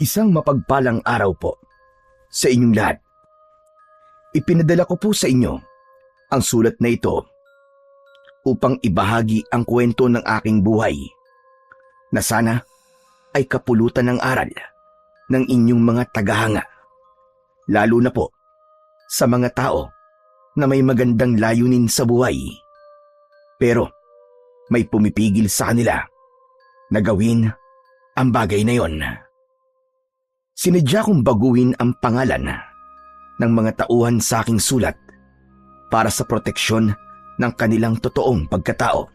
Isang mapagpalang araw po sa inyong lahat. Ipinadala ko po sa inyo ang sulat na ito upang ibahagi ang kwento ng aking buhay na sana ay kapulutan ng aral ng inyong mga tagahanga, lalo na po sa mga tao na may magandang layunin sa buhay pero may pumipigil sa kanila na gawin ang bagay na yon. Sinadya kong baguhin ang pangalan ng mga tauhan sa aking sulat para sa proteksyon ng kanilang totoong pagkatao.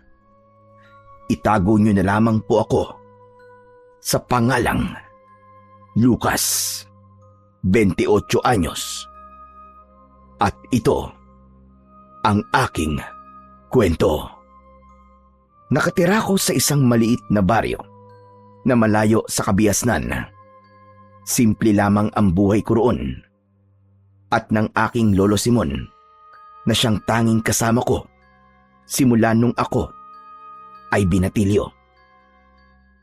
Itago niyo na lamang po ako sa pangalang Lucas, 28 anyos. At ito ang aking kwento. Nakatira ko sa isang maliit na baryo na malayo sa kabiasnan. Simple lamang ang buhay ko roon at ng aking lolo Simon na siyang tanging kasama ko simula nung ako ay binatilyo.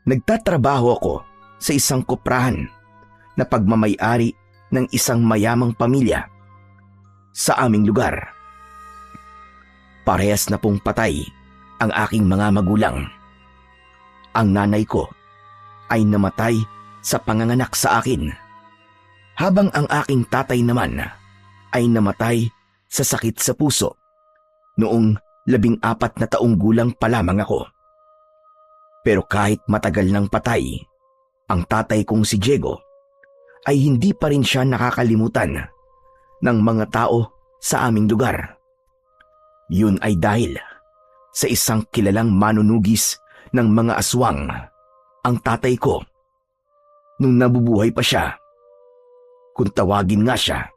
Nagtatrabaho ako sa isang koprahan na pagmamay-ari ng isang mayamang pamilya sa aming lugar. Parehas na pong patay ang aking mga magulang. Ang nanay ko ay namatay sa panganganak sa akin, habang ang aking tatay naman ay namatay sa sakit sa puso noong 14 na taong gulang pa lamang ako. Pero kahit matagal nang patay ang tatay kong si Diego, ay hindi pa rin siya nakakalimutan ng mga tao sa aming lugar. Yun ay dahil sa isang kilalang manunugis ng mga aswang ang tatay ko nung nabubuhay pa siya. Kung tawagin nga siya,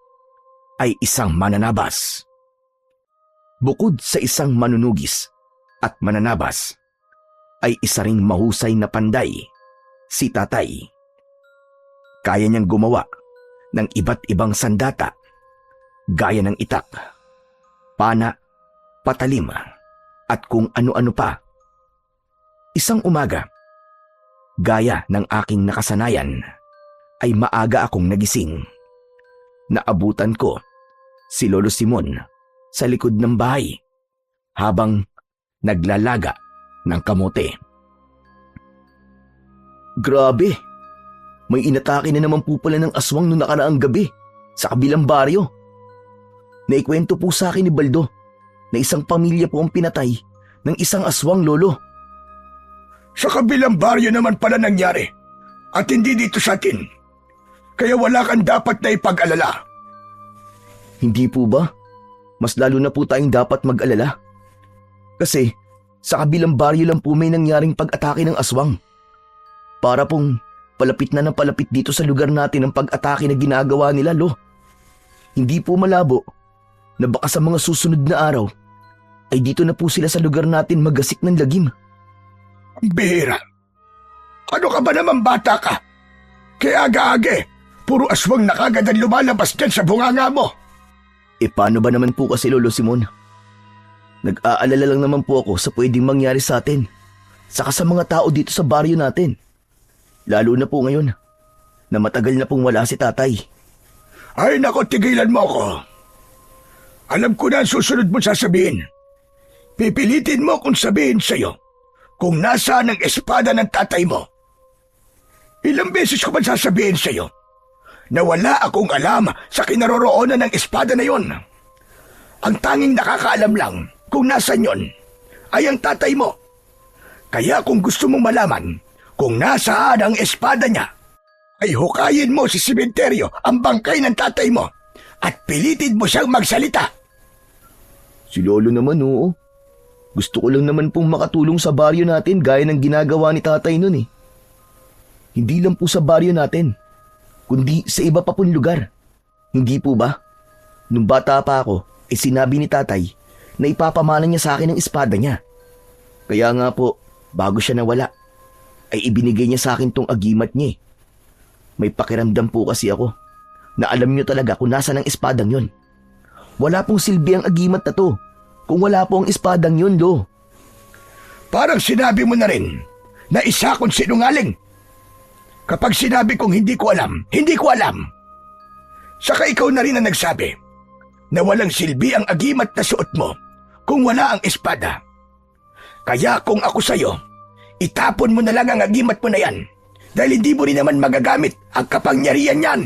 ay isang mananabas. Bukod sa isang manunugis at mananabas, ay isa ring mahusay na panday, si tatay. Kaya niyang gumawa ng iba't ibang sandata, gaya ng itak, pana, patalim, at kung ano-ano pa. Isang umaga, gaya ng aking nakasanayan, ay maaga akong nagising. Naabutan ko si Lolo Simon sa likod ng bahay habang naglalaga ng kamote. Grabe! May inatake na naman po pala ng aswang noong nakaraang gabi sa kabilang baryo. Naikwento po sa akin ni Baldo na isang pamilya po ang pinatay ng isang aswang, Lolo. Sa kabilang baryo naman pala nangyari at hindi dito sa atin. Kaya wala kang dapat na ipag-alala. Hindi po ba? Mas lalo na po tayong dapat mag-alala. Kasi sa kabilang baryo lang po may nangyaring pag-atake ng aswang. Para pong palapit na ng palapit dito sa lugar natin ang pag-atake na ginagawa nila, Lo. Hindi po malabo na baka sa mga susunod na araw ay dito na po sila sa lugar natin magasik ng lagim. Ang bihira. Ano ka ba naman, bata ka? Kaya aga-age, puro aswang na kagad ang lumalabas dyan sa bunganga mo. Paano ba naman po kasi, Lolo Simon? Nag-aalala lang naman po ako sa pwedeng mangyari sa atin, saka sa mga tao dito sa baryo natin. Lalo na po ngayon na matagal na pong wala si tatay. Ay nako, tigilan mo ako. Alam ko na ang susunod mo sasabihin. Pipilitin mo kung sabihin sa'yo kung nasaan ang espada ng tatay mo. Ilang beses ko ba sasabihin sa'yo na wala akong alam sa kinaroroonan ng espada na yon? Ang tanging nakakaalam lang kung nasan yon ay ang tatay mo. Kaya kung gusto mong malaman kung nasaan ang espada niya, ay hukayin mo sa sementeryo ang bangkay ng tatay mo at pilitin mo siyang magsalita. Si Lolo naman, oo. Gusto ko lang naman pong makatulong sa baryo natin gaya ng ginagawa ni tatay nun eh. Hindi lang po sa baryo natin, kundi sa iba pa pong lugar. Hindi po ba? Nung bata pa ako, sinabi ni tatay na ipapamana niya sa akin ang espada niya. Kaya nga po, bago siya nawala, ay ibinigay niya sa akin tong agimat niya. May pakiramdam po kasi ako na alam niyo talaga kung nasaan ang espadang yon. Wala pong silbi ang agimat na to kung wala po ang espadang yun, Lo. Parang sinabi mo na rin na isa kong sinungaling. Kapag sinabi kong hindi ko alam, hindi ko alam. Saka ikaw na rin ang nagsabi na walang silbi ang agimat na suot mo kung wala ang espada. Kaya kung ako sa'yo, itapon mo na lang ang agimat mo na yan dahil hindi mo rin naman magagamit ang kapangyarihan yan.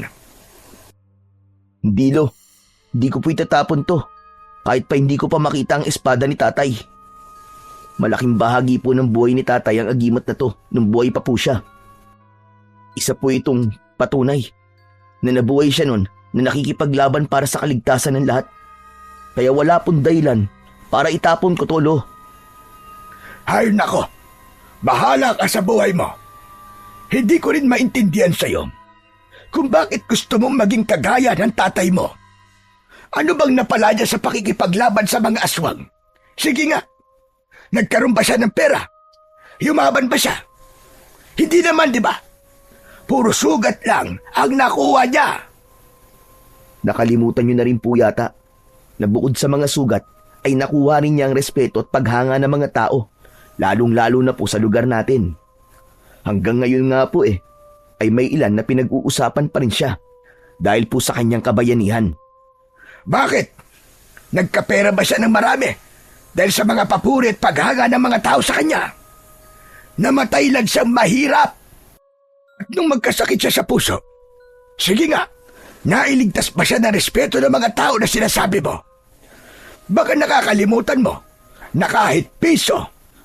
Hindi lo, di ko po itatapon to. Kahit pa hindi ko pa makita ang espada ni tatay. Malaking bahagi po ng buhay ni tatay ang agimat na to nung buhay pa po siya. Isa po itong patunay na nabuhay siya nun na nakikipaglaban para sa kaligtasan ng lahat. Kaya wala pong dahilan para itapon ko to, lo. Hay nako, bahala ka sa buhay mo. Hindi ko rin maintindihan sa'yo kung bakit gusto mong maging kagaya ng tatay mo. Ano bang napala niya sa pakikipaglaban sa mga aswang? Sige nga, nagkaroon ba siya ng pera? Yumaban ba siya? Hindi naman, di ba? Puro sugat lang ang nakuha niya. Nakalimutan niyo na rin po yata na bukod sa mga sugat ay nakuha rin niya ang respeto at paghanga ng mga tao, lalong-lalo na po sa lugar natin. Hanggang ngayon nga po ay may ilan na pinag-uusapan pa rin siya dahil po sa kanyang kabayanihan. Bakit? Nagkapera ba siya ng marami dahil sa mga papuri at paghanga ng mga tao sa kanya? Namatay lang siyang mahirap. At nung magkasakit siya sa puso, sige nga, nailigtas ba siya ng respeto ng mga tao na sinasabi mo? Baka nakakalimutan mo na kahit piso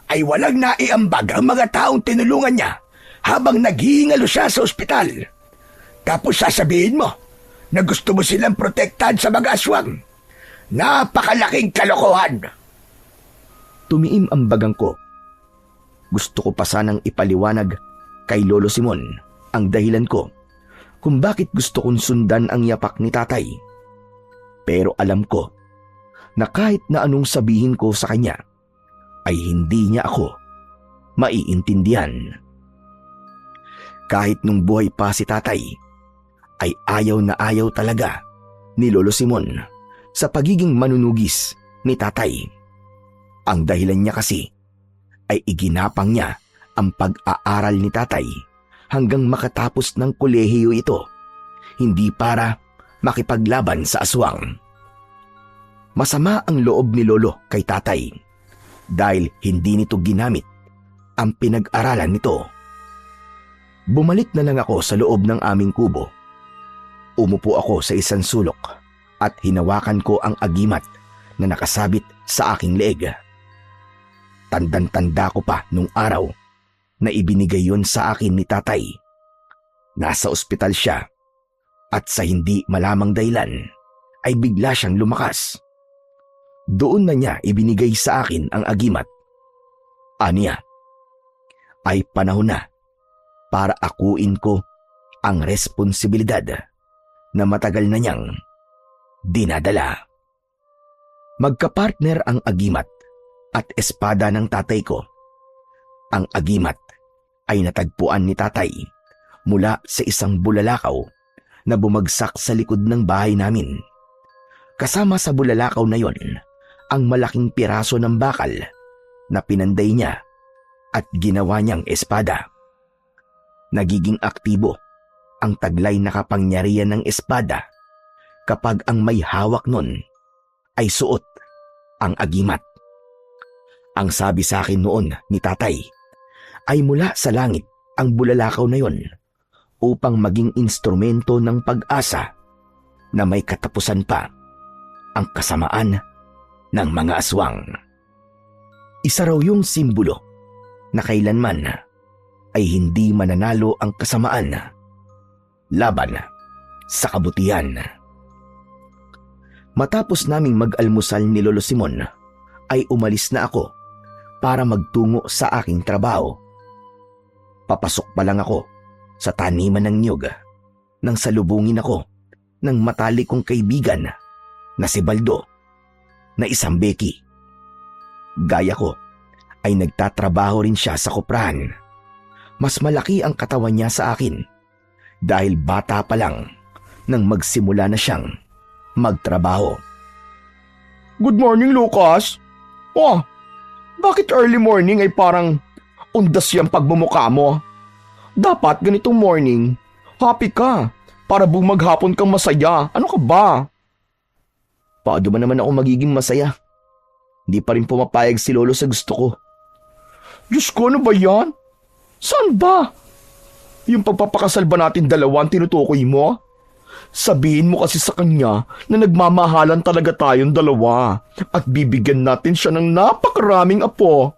ay walang naiambag ang mga taong tinulungan niya habang naghihingalo siya sa ospital. Tapos sasabihin mo na gusto mo silang protektahan sa mga aswang. Napakalaking kalokohan. Tumiim ang bagang ko. Gusto ko pa sanang ipaliwanag kay Lolo Simon ang dahilan ko kung bakit gusto kong sundan ang yapak ni tatay. Pero alam ko na kahit na anong sabihin ko sa kanya ay hindi niya ako maiintindihan. Kahit nung buhay pa si tatay, ay ayaw na ayaw talaga ni Lolo Simon sa pagiging manunugis ni tatay. Ang dahilan niya kasi ay iginapang niya ang pag-aaral ni tatay hanggang makatapos ng kolehiyo ito, hindi para makipaglaban sa aswang. Masama ang loob ni Lolo kay tatay dahil hindi nito ginamit ang pinag-aralan nito. Bumalik na lang ako sa loob ng aming kubo. Umupo ako sa isang sulok at hinawakan ko ang agimat na nakasabit sa aking leeg. Tandang-tanda ko pa nung araw na ibinigay yon sa akin ni tatay. Nasa ospital siya at sa hindi malamang dahilan ay bigla siyang lumakas. Doon na niya ibinigay sa akin ang agimat. Aniya, ay panahon na para akuin ko ang responsibilidad na matagal na niyang dinadala. Magkapartner ang agimat at espada ng tatay ko. Ang agimat ay natagpuan ni tatay mula sa isang bulalakaw na bumagsak sa likod ng bahay namin. Kasama sa bulalakaw na yon ang malaking piraso ng bakal na pinanday niya at ginawa niyang espada. Nagiging aktibo ang taglay na kapangyarihan ng espada kapag ang may hawak nun ay suot ang agimat. Ang sabi sa akin noon ni tatay ay mula sa langit ang bulalakaw na yon upang maging instrumento ng pag-asa na may katapusan pa ang kasamaan ng mga aswang. Isa raw yung simbolo na kailanman ay hindi mananalo ang kasamaan laban sa kabutihan. Matapos naming mag-almusal ni Lolo Simon, ay umalis na ako para magtungo sa aking trabaho. Papasok pa lang ako sa taniman ng niyog nang salubungin ako ng matalik kong kaibigan na si Baldo na isang beki. Gaya ko ay nagtatrabaho rin siya sa koprahan. Mas malaki ang katawan niya sa akin dahil bata pa lang nang magsimula na siyang magtrabaho. Good morning, Lucas. Bakit early morning ay parang undas yung pagmumukha mo? Dapat ganitong morning, happy ka. Para buong maghapon kang masaya. Ano ka ba? Paano ba naman ako magiging masaya? Hindi pa rin pumapayag si Lolo sa gusto ko. Diyos ko, ano ba yan? Saan ba? Yung pagpapakasal ba natin dalawa ang tinutukoy mo? Sabihin mo kasi sa kanya na nagmamahalan talaga tayong dalawa at bibigyan natin siya ng napakaraming apo.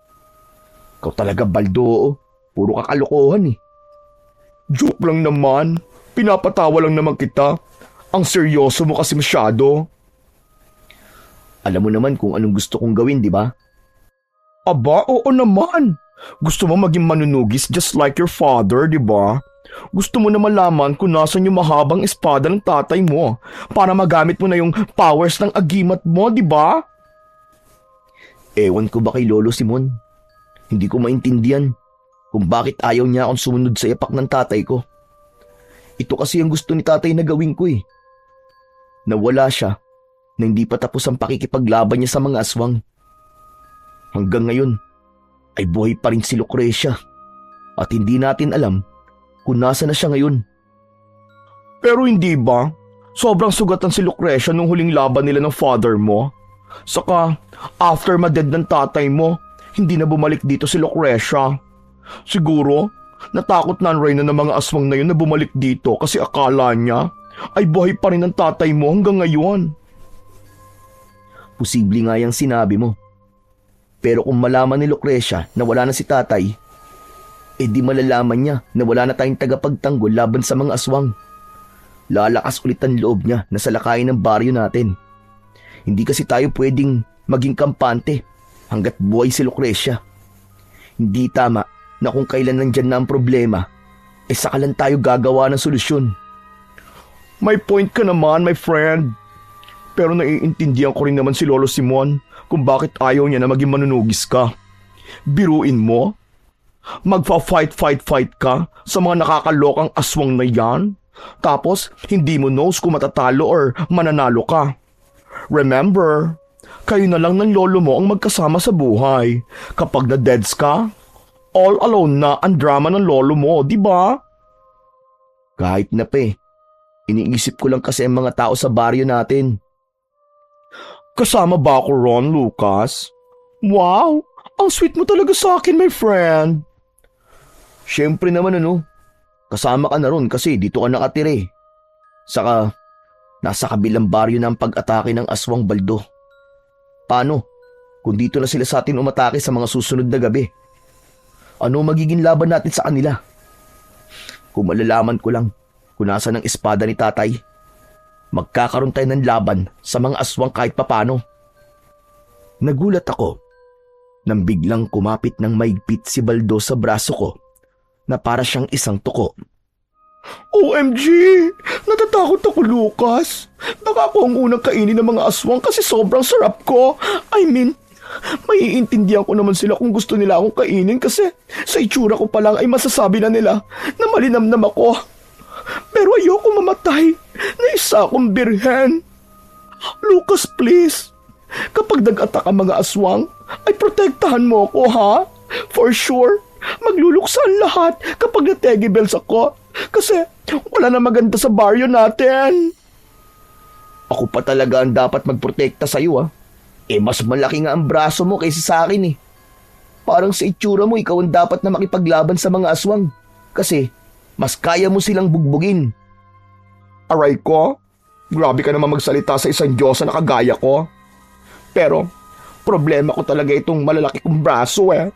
Ikaw talaga, Baldo. Puro kakalokohan eh. Joke lang naman. Pinapatawa lang naman kita. Ang seryoso mo kasi masyado. Alam mo naman kung anong gusto kong gawin, di ba? Aba, oo naman. Gusto mo maging manunugis just like your father, di ba? Gusto mo na malaman kung nasan yung mahabang espada ng tatay mo para magamit mo na yung powers ng agimat mo, di ba? Ewan ko ba kay Lolo Simon? Hindi ko maintindihan kung bakit ayaw niya akong sumunod sa yapak ng tatay ko. Ito kasi ang gusto ni tatay na gawin ko eh. Nawala siya na hindi pa tapos ang pakikipaglaban niya sa mga aswang. Hanggang ngayon ay buhay pa rin si Lucrecia at hindi natin alam kung nasa na siya ngayon. Pero hindi ba? Sobrang sugatan si Lucrecia nung huling laban nila ng father mo. Saka, after ma-dead ng tatay mo, hindi na bumalik dito si Lucrecia. Siguro, natakot na ang reyna ng mga aswang na yun na bumalik dito kasi akala niya ay buhay pa rin ang tatay mo hanggang ngayon. Posible nga yung sinabi mo. Pero kung malaman ni Lucrecia na wala na si tatay, di malalaman niya na wala na tayong tagapagtanggol laban sa mga aswang. Lalakas ulit ang loob niya na salakayin ng baryo natin. Hindi kasi tayo pwedeng maging kampante hanggat buhay si Lucrecia. Hindi tama na kung kailan nandyan na ang problema, saka lang tayo gagawa ng solusyon. May point ka naman, my friend. Pero naiintindihan ko rin naman si Lolo Simon kung bakit ayaw niya na maging manunugis ka. Biruin mo? Magfa-fight ka sa mga nakakalokang aswang na yan? Tapos, hindi mo knows kung matatalo or mananalo ka. Remember, kayo na lang ng lolo mo ang magkasama sa buhay. Kapag na-deads ka, all alone na ang drama ng lolo mo, di ba? Kahit na pa iniisip ko lang kasi ang mga tao sa baryo natin. Kasama ba ako ron, Lucas? Wow, ang sweet mo talaga sa akin, my friend. Siyempre naman kasama ka na ron kasi dito ka nakatira eh. Saka, nasa kabilang baryo na ang pag-atake ng aswang, Baldo. Paano kung dito na sila sa atin umatake sa mga susunod na gabi? Ano magiging laban natin sa kanila? Kung malalaman ko lang kung nasa ng espada ni tatay, magkakaroon tayo ng laban sa mga aswang kahit papano. Nagulat ako nang biglang kumapit ng maigpit si Baldo sa braso ko na para siyang isang tuko. OMG! Natatakot ako, Lucas. Baka ako ang unang kainin ng mga aswang kasi sobrang sarap ko. I mean, maiintindihan ko naman sila kung gusto nila akong kainin kasi sa itsura ko pa lang ay masasabi na nila na malinamnam ako. Pero ayoko mamatay na isa akong birhen. Lucas, please. Kapag nag-attack ang mga aswang, ay protektahan mo ako, ha? For sure, magluluksa ang lahat kapag na-teggy bells ako. Kasi wala na maganda sa baryo natin. Ako pa talaga ang dapat magprotekta sa'yo, ha? Mas malaki nga ang braso mo kaysa sa akin, eh. Parang sa itsura mo, ikaw ang dapat na makipaglaban sa mga aswang. Kasi mas kaya mo silang bugbugin. Aray ko, grabe ka naman magsalita sa isang Diyosa na kagaya ko. Pero, problema ko talaga itong malalaki kong braso eh.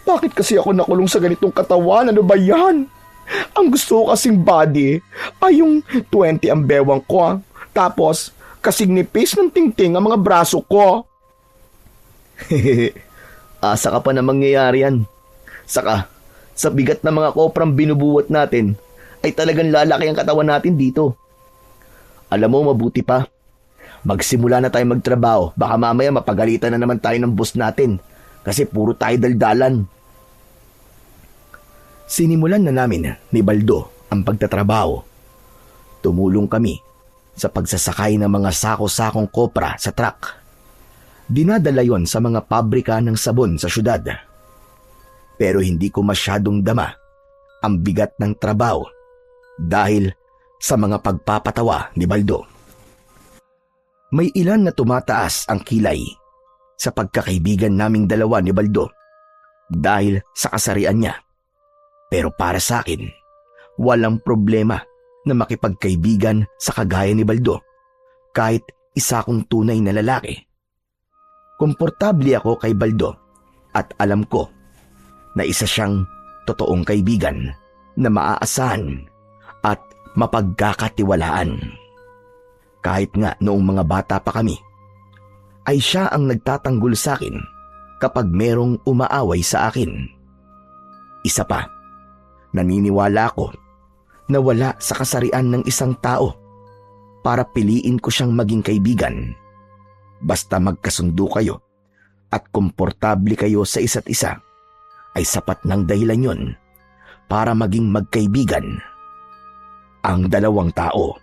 Bakit kasi ako nakulong sa ganitong katawan? Ano ba yan? Ang gusto ko kasing body ay yung 20 ang bewang ko. Tapos, kasing nipis ng tingting ang mga braso ko. Asa ka pa na mangyayari yan. Saka, sa bigat ng mga koprang binubuhat natin, ay talagang lalaki ang katawan natin dito. Alam mo, mabuti pa. Magsimula na tayo magtrabaho. Baka mamaya mapagalitan na naman tayo ng boss natin. Kasi puro tayo daldalan. Sinimulan na namin ni Baldo ang pagtatrabaho. Tumulong kami sa pagsasakay ng mga sako-sakong kopra sa truck. Dinadala yon sa mga pabrika ng sabon sa syudad. Pero hindi ko masyadong dama ang bigat ng trabaho dahil sa mga pagpapatawa ni Baldo. May ilan na tumataas ang kilay sa pagkakaibigan naming dalawa ni Baldo dahil sa kasarian niya. Pero para sa akin, walang problema na makipagkaibigan sa kagaya ni Baldo kahit isa kong tunay na lalaki. Komportable ako kay Baldo at alam ko na isa siyang totoong kaibigan na maaasahan at mapagkakatiwalaan. Kahit nga noong mga bata pa kami, ay siya ang nagtatanggol sa akin kapag merong umaaway sa akin. Isa pa, naniniwala ako na wala sa kasarian ng isang tao para piliin ko siyang maging kaibigan. Basta magkasundo kayo at komportable kayo sa isa't isa, ay sapat ng dahilan yon para maging magkaibigan ang dalawang tao.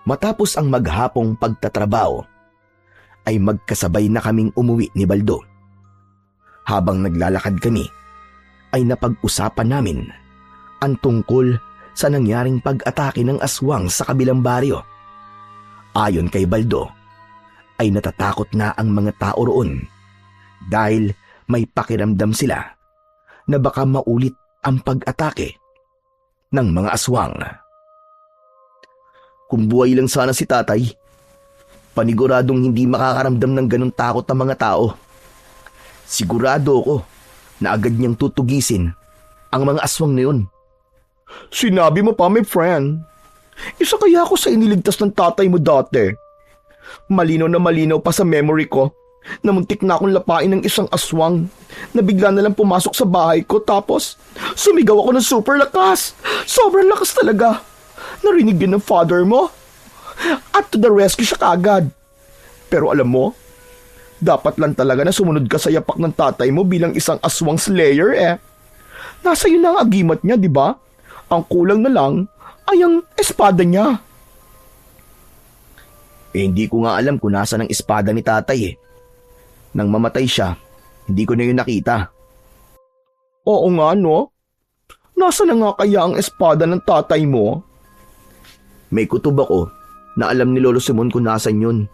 Matapos ang maghapong pagtatrabaho, ay magkasabay na kaming umuwi ni Baldo. Habang naglalakad kami, ay napag-usapan namin ang tungkol sa nangyaring pag-atake ng aswang sa kabilang baryo. Ayon kay Baldo, ay natatakot na ang mga tao roon dahil may pakiramdam sila na baka maulit ang pag-atake ng mga aswang. Kung buhay lang sana si tatay, paniguradong hindi makakaramdam ng ganong takot ang mga tao. Sigurado ako na agad niyang tutugisin ang mga aswang na yun. Sinabi mo pa, my friend. Isa kaya ako sa iniligtas ng tatay mo dati. Malinaw na malinaw pa sa memory ko na muntik na akong lapain ng isang aswang na bigla na lang pumasok sa bahay ko tapos sumigaw ako ng super lakas. Sobrang lakas talaga. Narinig din ng father mo. At to the rescue siya kaagad. Pero alam mo, dapat lang talaga na sumunod ka sa yapak ng tatay mo bilang isang aswang slayer eh. Nasa iyo na ang agimat niya, di ba? Ang kulang na lang ay ang espada niya. Hindi ko nga alam kung nasa ng espada ni tatay eh. Nang mamatay siya, hindi ko na yun nakita. Oo nga no? Nasa na nga kaya ang espada ng tatay mo? May kutob ako na alam ni Lolo Simon kung nasan yun.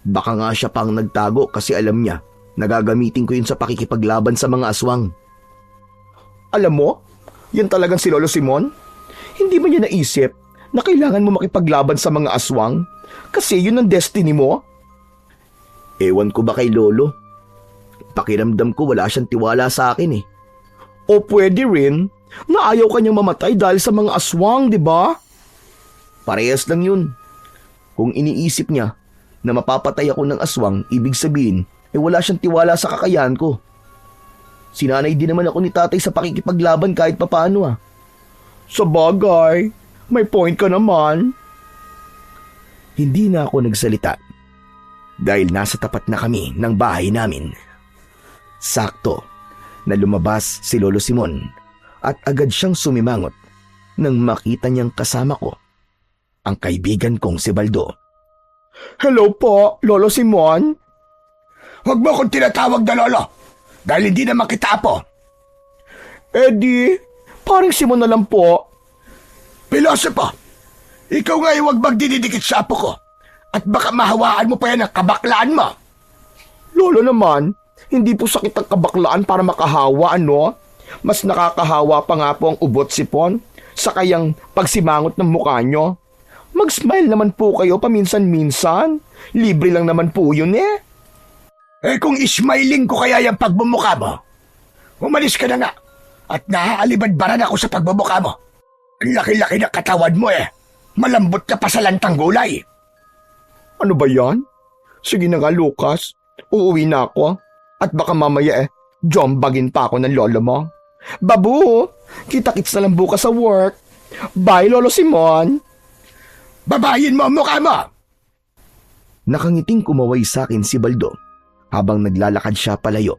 Baka nga siya pang nagtago kasi alam niya na gagamitin ko yun sa pakikipaglaban sa mga aswang. Alam mo, yan talagang si Lolo Simon? Hindi ba niya naisip na kailangan mo makipaglaban sa mga aswang? Kasi yun ang destiny mo? Ewan ko ba kay Lolo? Pakiramdam ko wala siyang tiwala sa akin eh. O pwede rin na ayaw kanyang mamatay dahil sa mga aswang, di ba? Parehas lang yun. Kung iniisip niya na mapapatay ako ng aswang, ibig sabihin, wala siyang tiwala sa kakayahan ko. Sinanay din naman ako ni tatay sa pakikipaglaban kahit papaano ah. Sa bagay, may point ka naman. Hindi na ako nagsalita dahil nasa tapat na kami ng bahay namin. Sakto na lumabas si Lolo Simon at agad siyang sumimangot nang makita niyang kasama ko ang kaibigan kong si Baldo. Hello po, Lolo Simon. Huwag mo akong tinatawag na lolo dahil hindi naman kita apo. Eddie, paring Simon na lang po. Pilosopo, ikaw nga huwag magdidikit sa apo ko at baka mahawaan mo pa yan ang kabaklaan mo. Lolo naman, hindi po sakit ang kabaklaan para makahawa, ano? Mas nakakahawa pa nga po ang ubot sipon sa kayang pagsimangot ng mukha nyo. Mag-smile naman po kayo paminsan-minsan. Libre lang naman po yun eh. Eh kung ismiling ko kaya yung pagbumukha mo, umalis ka na nga at naaalibadbaran ako sa pagbumukha mo. Ang laki-laki na katawan mo eh. Malambot ka pa sa lantang gulay. Ano ba yan? Sige na nga, Lucas. Uuwi na ako. At baka mamaya jombagin pa ako ng lolo mo. Babu, kita-kits na lang bukas sa work. Bye, Lolo Simon. Babayin mo ang mukha mo! Nakangiting kumaway sa akin si Baldo habang naglalakad siya palayo.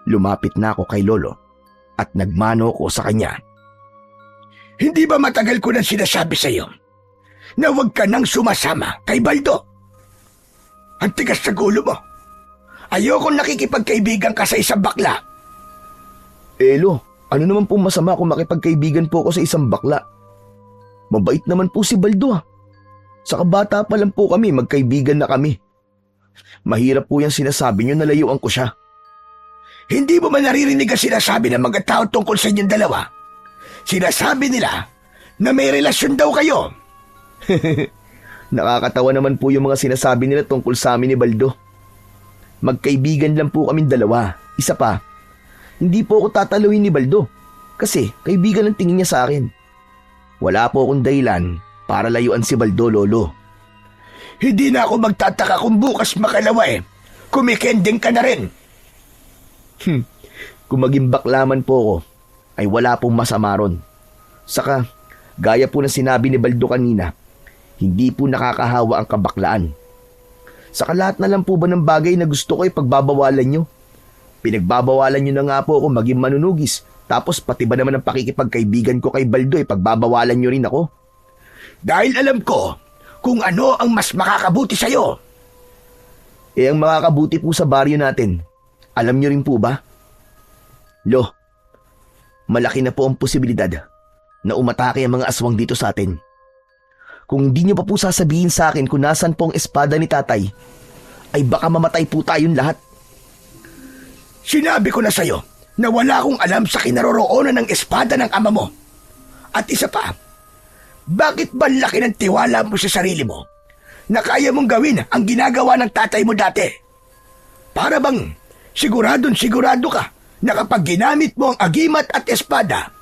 Lumapit na ako kay Lolo at nagmano ko sa kanya. Hindi ba matagal ko nang sinasabi sa iyo na huwag ka nang sumasama kay Baldo? Ang tigas sa gulo mo. Ayokong nakikipagkaibigan ka sa isang bakla. Lo, Ano naman po masama kung makipagkaibigan po ako sa isang bakla? Mabait naman po si Baldo. Sa kabata pa lang po kami, magkaibigan na kami. Mahirap po yung sinasabi niyo na layuan ko siya. Hindi mo man naririnig ang sinasabi ng mga tao tungkol sa inyong dalawa? Sinasabi nila na may relasyon daw kayo. Nakakatawa naman po yung mga sinasabi nila tungkol sa amin ni Baldo. Magkaibigan lang po kaming dalawa. Isa pa, hindi po ako tataluhin ni Baldo kasi kaibigan ang tingin niya sa akin. Wala po akong dahilan para layuan si Baldo, Lolo. Hindi na ako magtataka kung bukas makalawa kumikending ka na rin. Kung maging baklaman po ako, ay wala pong masama ron. Saka, gaya po na sinabi ni Baldo kanina, hindi po nakakahawa ang kabaklaan. Saka lahat na lang po ba ng bagay na gusto ko ay pagbabawalan nyo? Pinagbabawalan nyo na nga po ako maging manunugis, tapos pati ba naman ang pakikipagkaibigan ko kay Baldo ay pagbabawalan nyo rin ako? Dahil alam ko kung ano ang mas makakabuti sa'yo. Ang makakabuti po sa baryo natin, alam nyo rin po ba? Lo, malaki na po ang posibilidad na umatake ang mga aswang dito sa atin. Kung hindi nyo pa po sasabihin sa akin kung nasan po ang espada ni tatay, ay baka mamatay po tayong lahat. Sinabi ko na sa'yo na wala akong alam sa kinaroroonan ng espada ng ama mo. At isa pa, bakit ba laki ng tiwala mo sa sarili mo na kaya mong gawin ang ginagawa ng tatay mo dati? Para bang sigurado ka na kapag ginamit mo ang agimat at espada,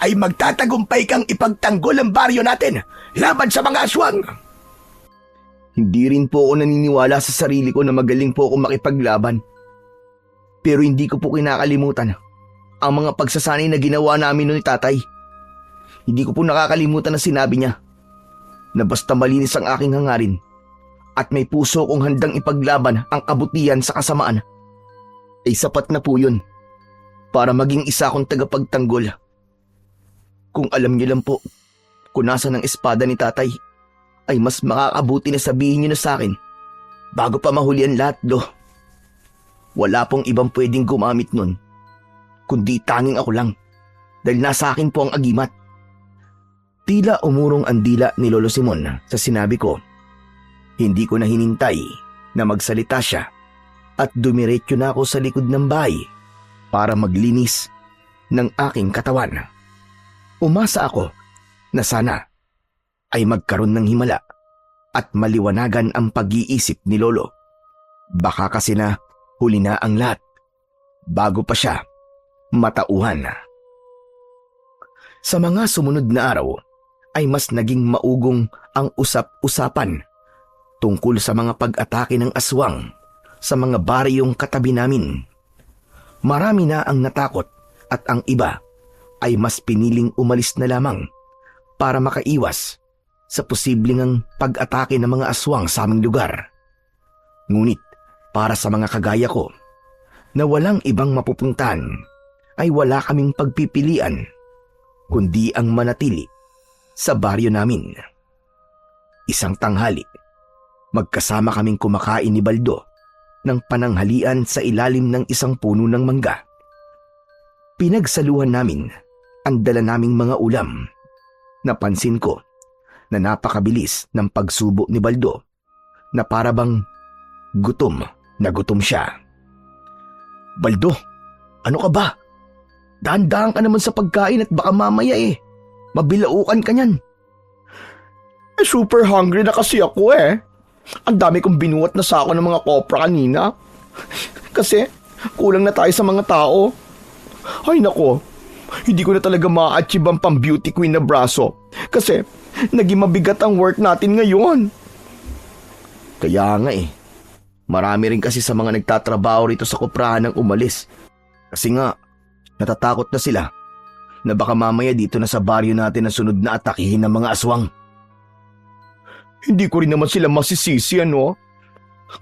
ay magtatagumpay kang ipagtanggol ang baryo natin laban sa mga aswang. Hindi rin po ako naniniwala sa sarili ko na magaling po ako makipaglaban. Pero hindi ko po kinakalimutan ang mga pagsasanay na ginawa namin ni tatay. Hindi ko po nakakalimutan na sinabi niya na basta malinis ang aking hangarin at may puso kong handang ipaglaban ang kabutihan sa kasamaan, ay sapat na po yun para maging isa akong tagapagtanggol. Kung alam niyo lang po kung nasan ang espada ni tatay, ay mas makakabuti na sabihin niyo na sa akin bago pa mahuli ang lahat, Lo. Wala pong ibang pwedeng gumamit nun, kundi tanging ako lang dahil nasa akin po ang agimat. Tila umurong ang dila ni Lolo Simon sa sinabi ko. Hindi ko na hinintay na magsalita siya at dumiretso na ako sa likod ng bahay para maglinis ng aking katawan. Umasa ako na sana ay magkaroon ng himala at maliwanagan ang pag-iisip ni Lolo. Baka kasi na huli na ang lahat bago pa siya matauhan. Sa mga sumunod na araw ay mas naging maugong ang usap-usapan tungkol sa mga pag-atake ng aswang sa mga baryong katabi namin. Marami na ang natakot at ang iba ay mas piniling umalis na lamang para makaiwas sa posibleng ang pag-atake ng mga aswang sa aming lugar. Ngunit para sa mga kagaya ko na walang ibang mapupuntahan ay wala kaming pagpipilian kundi ang manatili sa baryo namin. Isang tanghali, magkasama kaming kumakain ni Baldo ng pananghalian sa ilalim ng isang puno ng mangga. Pinagsaluhan namin ang dala naming mga ulam. Napansin ko na napakabilis ng pagsubo ni Baldo na para bang gutom na gutom siya. Baldo, ano ka ba? Dahan-dahan ka naman sa pagkain at baka mamaya mabilaukan ka niyan. Super hungry na kasi ako Ang dami kong binuhat na sako ng mga kopra kanina. Kasi kulang na tayo sa mga tao. Ay nako, hindi ko na talaga ma-achieve ang pang-beauty queen na braso. Kasi naging mabigat ang work natin ngayon. Kaya nga marami rin kasi sa mga nagtatrabaho rito sa koprahan ang umalis. Kasi nga, natatakot na sila na baka mamaya dito na sa baryo natin na sunod na atakihin ng mga aswang. Hindi ko rin naman sila masisisi,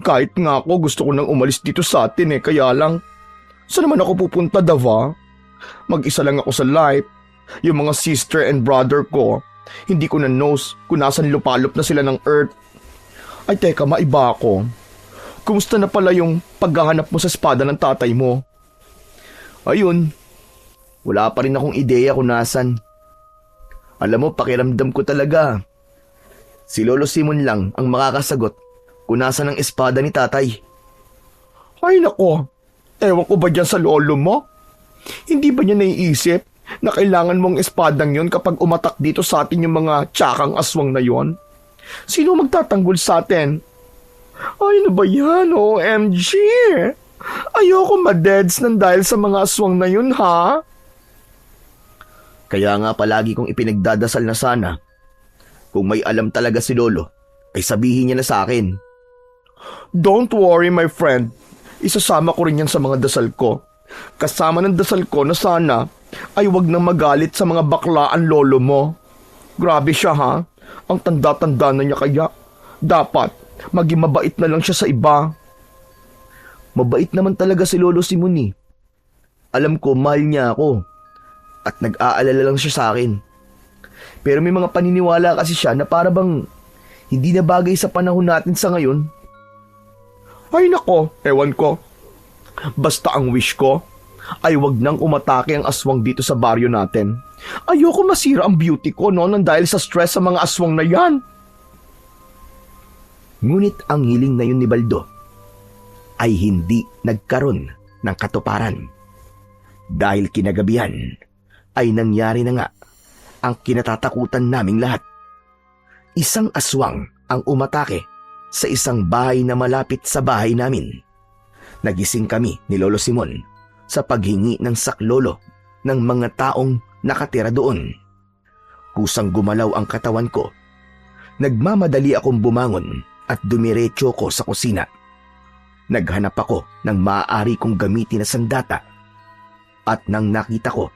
Kahit nga ako gusto ko nang umalis dito sa atin kaya lang, saan naman ako pupunta, Dava? Mag-isa lang ako sa life. Yung mga sister and brother ko, hindi ko na knows kung nasan lupalop na sila ng earth. Ay teka, maiba ako. Kumusta na pala yung paghahanap mo sa espada ng tatay mo? Ayun, Wala pa rin akong ideya kung nasan. Alam mo, pakiramdam ko talaga. Si Lolo Simon lang ang makakasagot kung nasan ang espada ni tatay. Ay nako, ewan ko ba dyan sa lolo mo? Hindi ba niya naiisip na kailangan mong espadang yon kapag umatak dito sa atin yung mga tsakang aswang na yon? Sino magtatanggol sa atin? Ay, ano ba yan? OMG! Ayoko ma-deads nang dahil sa mga aswang na yun, ha? Kaya nga palagi kong ipinagdadasal na sana. Kung may alam talaga si Lolo, ay sabihin niya na sa akin. Don't worry, my friend. Isasama ko rin yan sa mga dasal ko. Kasama ng dasal ko na sana ay wag nang magalit sa mga baklaan lolo mo. Grabe siya, ha? Ang tanda-tanda na niya kaya. Dapat maging mabait na lang siya sa iba. Mabait naman talaga si Lolo Simon eh. Alam ko, mahal niya ako. At nag-aalala lang siya sa akin. Pero may mga paniniwala kasi siya na para bang hindi na bagay sa panahon natin sa ngayon. Ay nako, ewan ko. Basta ang wish ko ay wag nang umatake ang aswang dito sa baryo natin. Ayoko masira ang beauty ko nang dahil sa stress sa mga aswang na yan. Ngunit ang hiling na yun ni Baldo ay hindi nagkaroon ng katuparan. Dahil kinagabihan ay nangyari na nga ang kinatatakutan naming lahat. Isang aswang ang umatake sa isang bahay na malapit sa bahay namin. Nagising kami ni Lolo Simon sa paghingi ng saklolo ng mga taong nakatira doon. Kusang gumalaw ang katawan ko. Nagmamadali akong bumangon at dumiretso ko sa kusina. Naghanap ako ng maaari kong gamitin na sandata. At nang nakita ko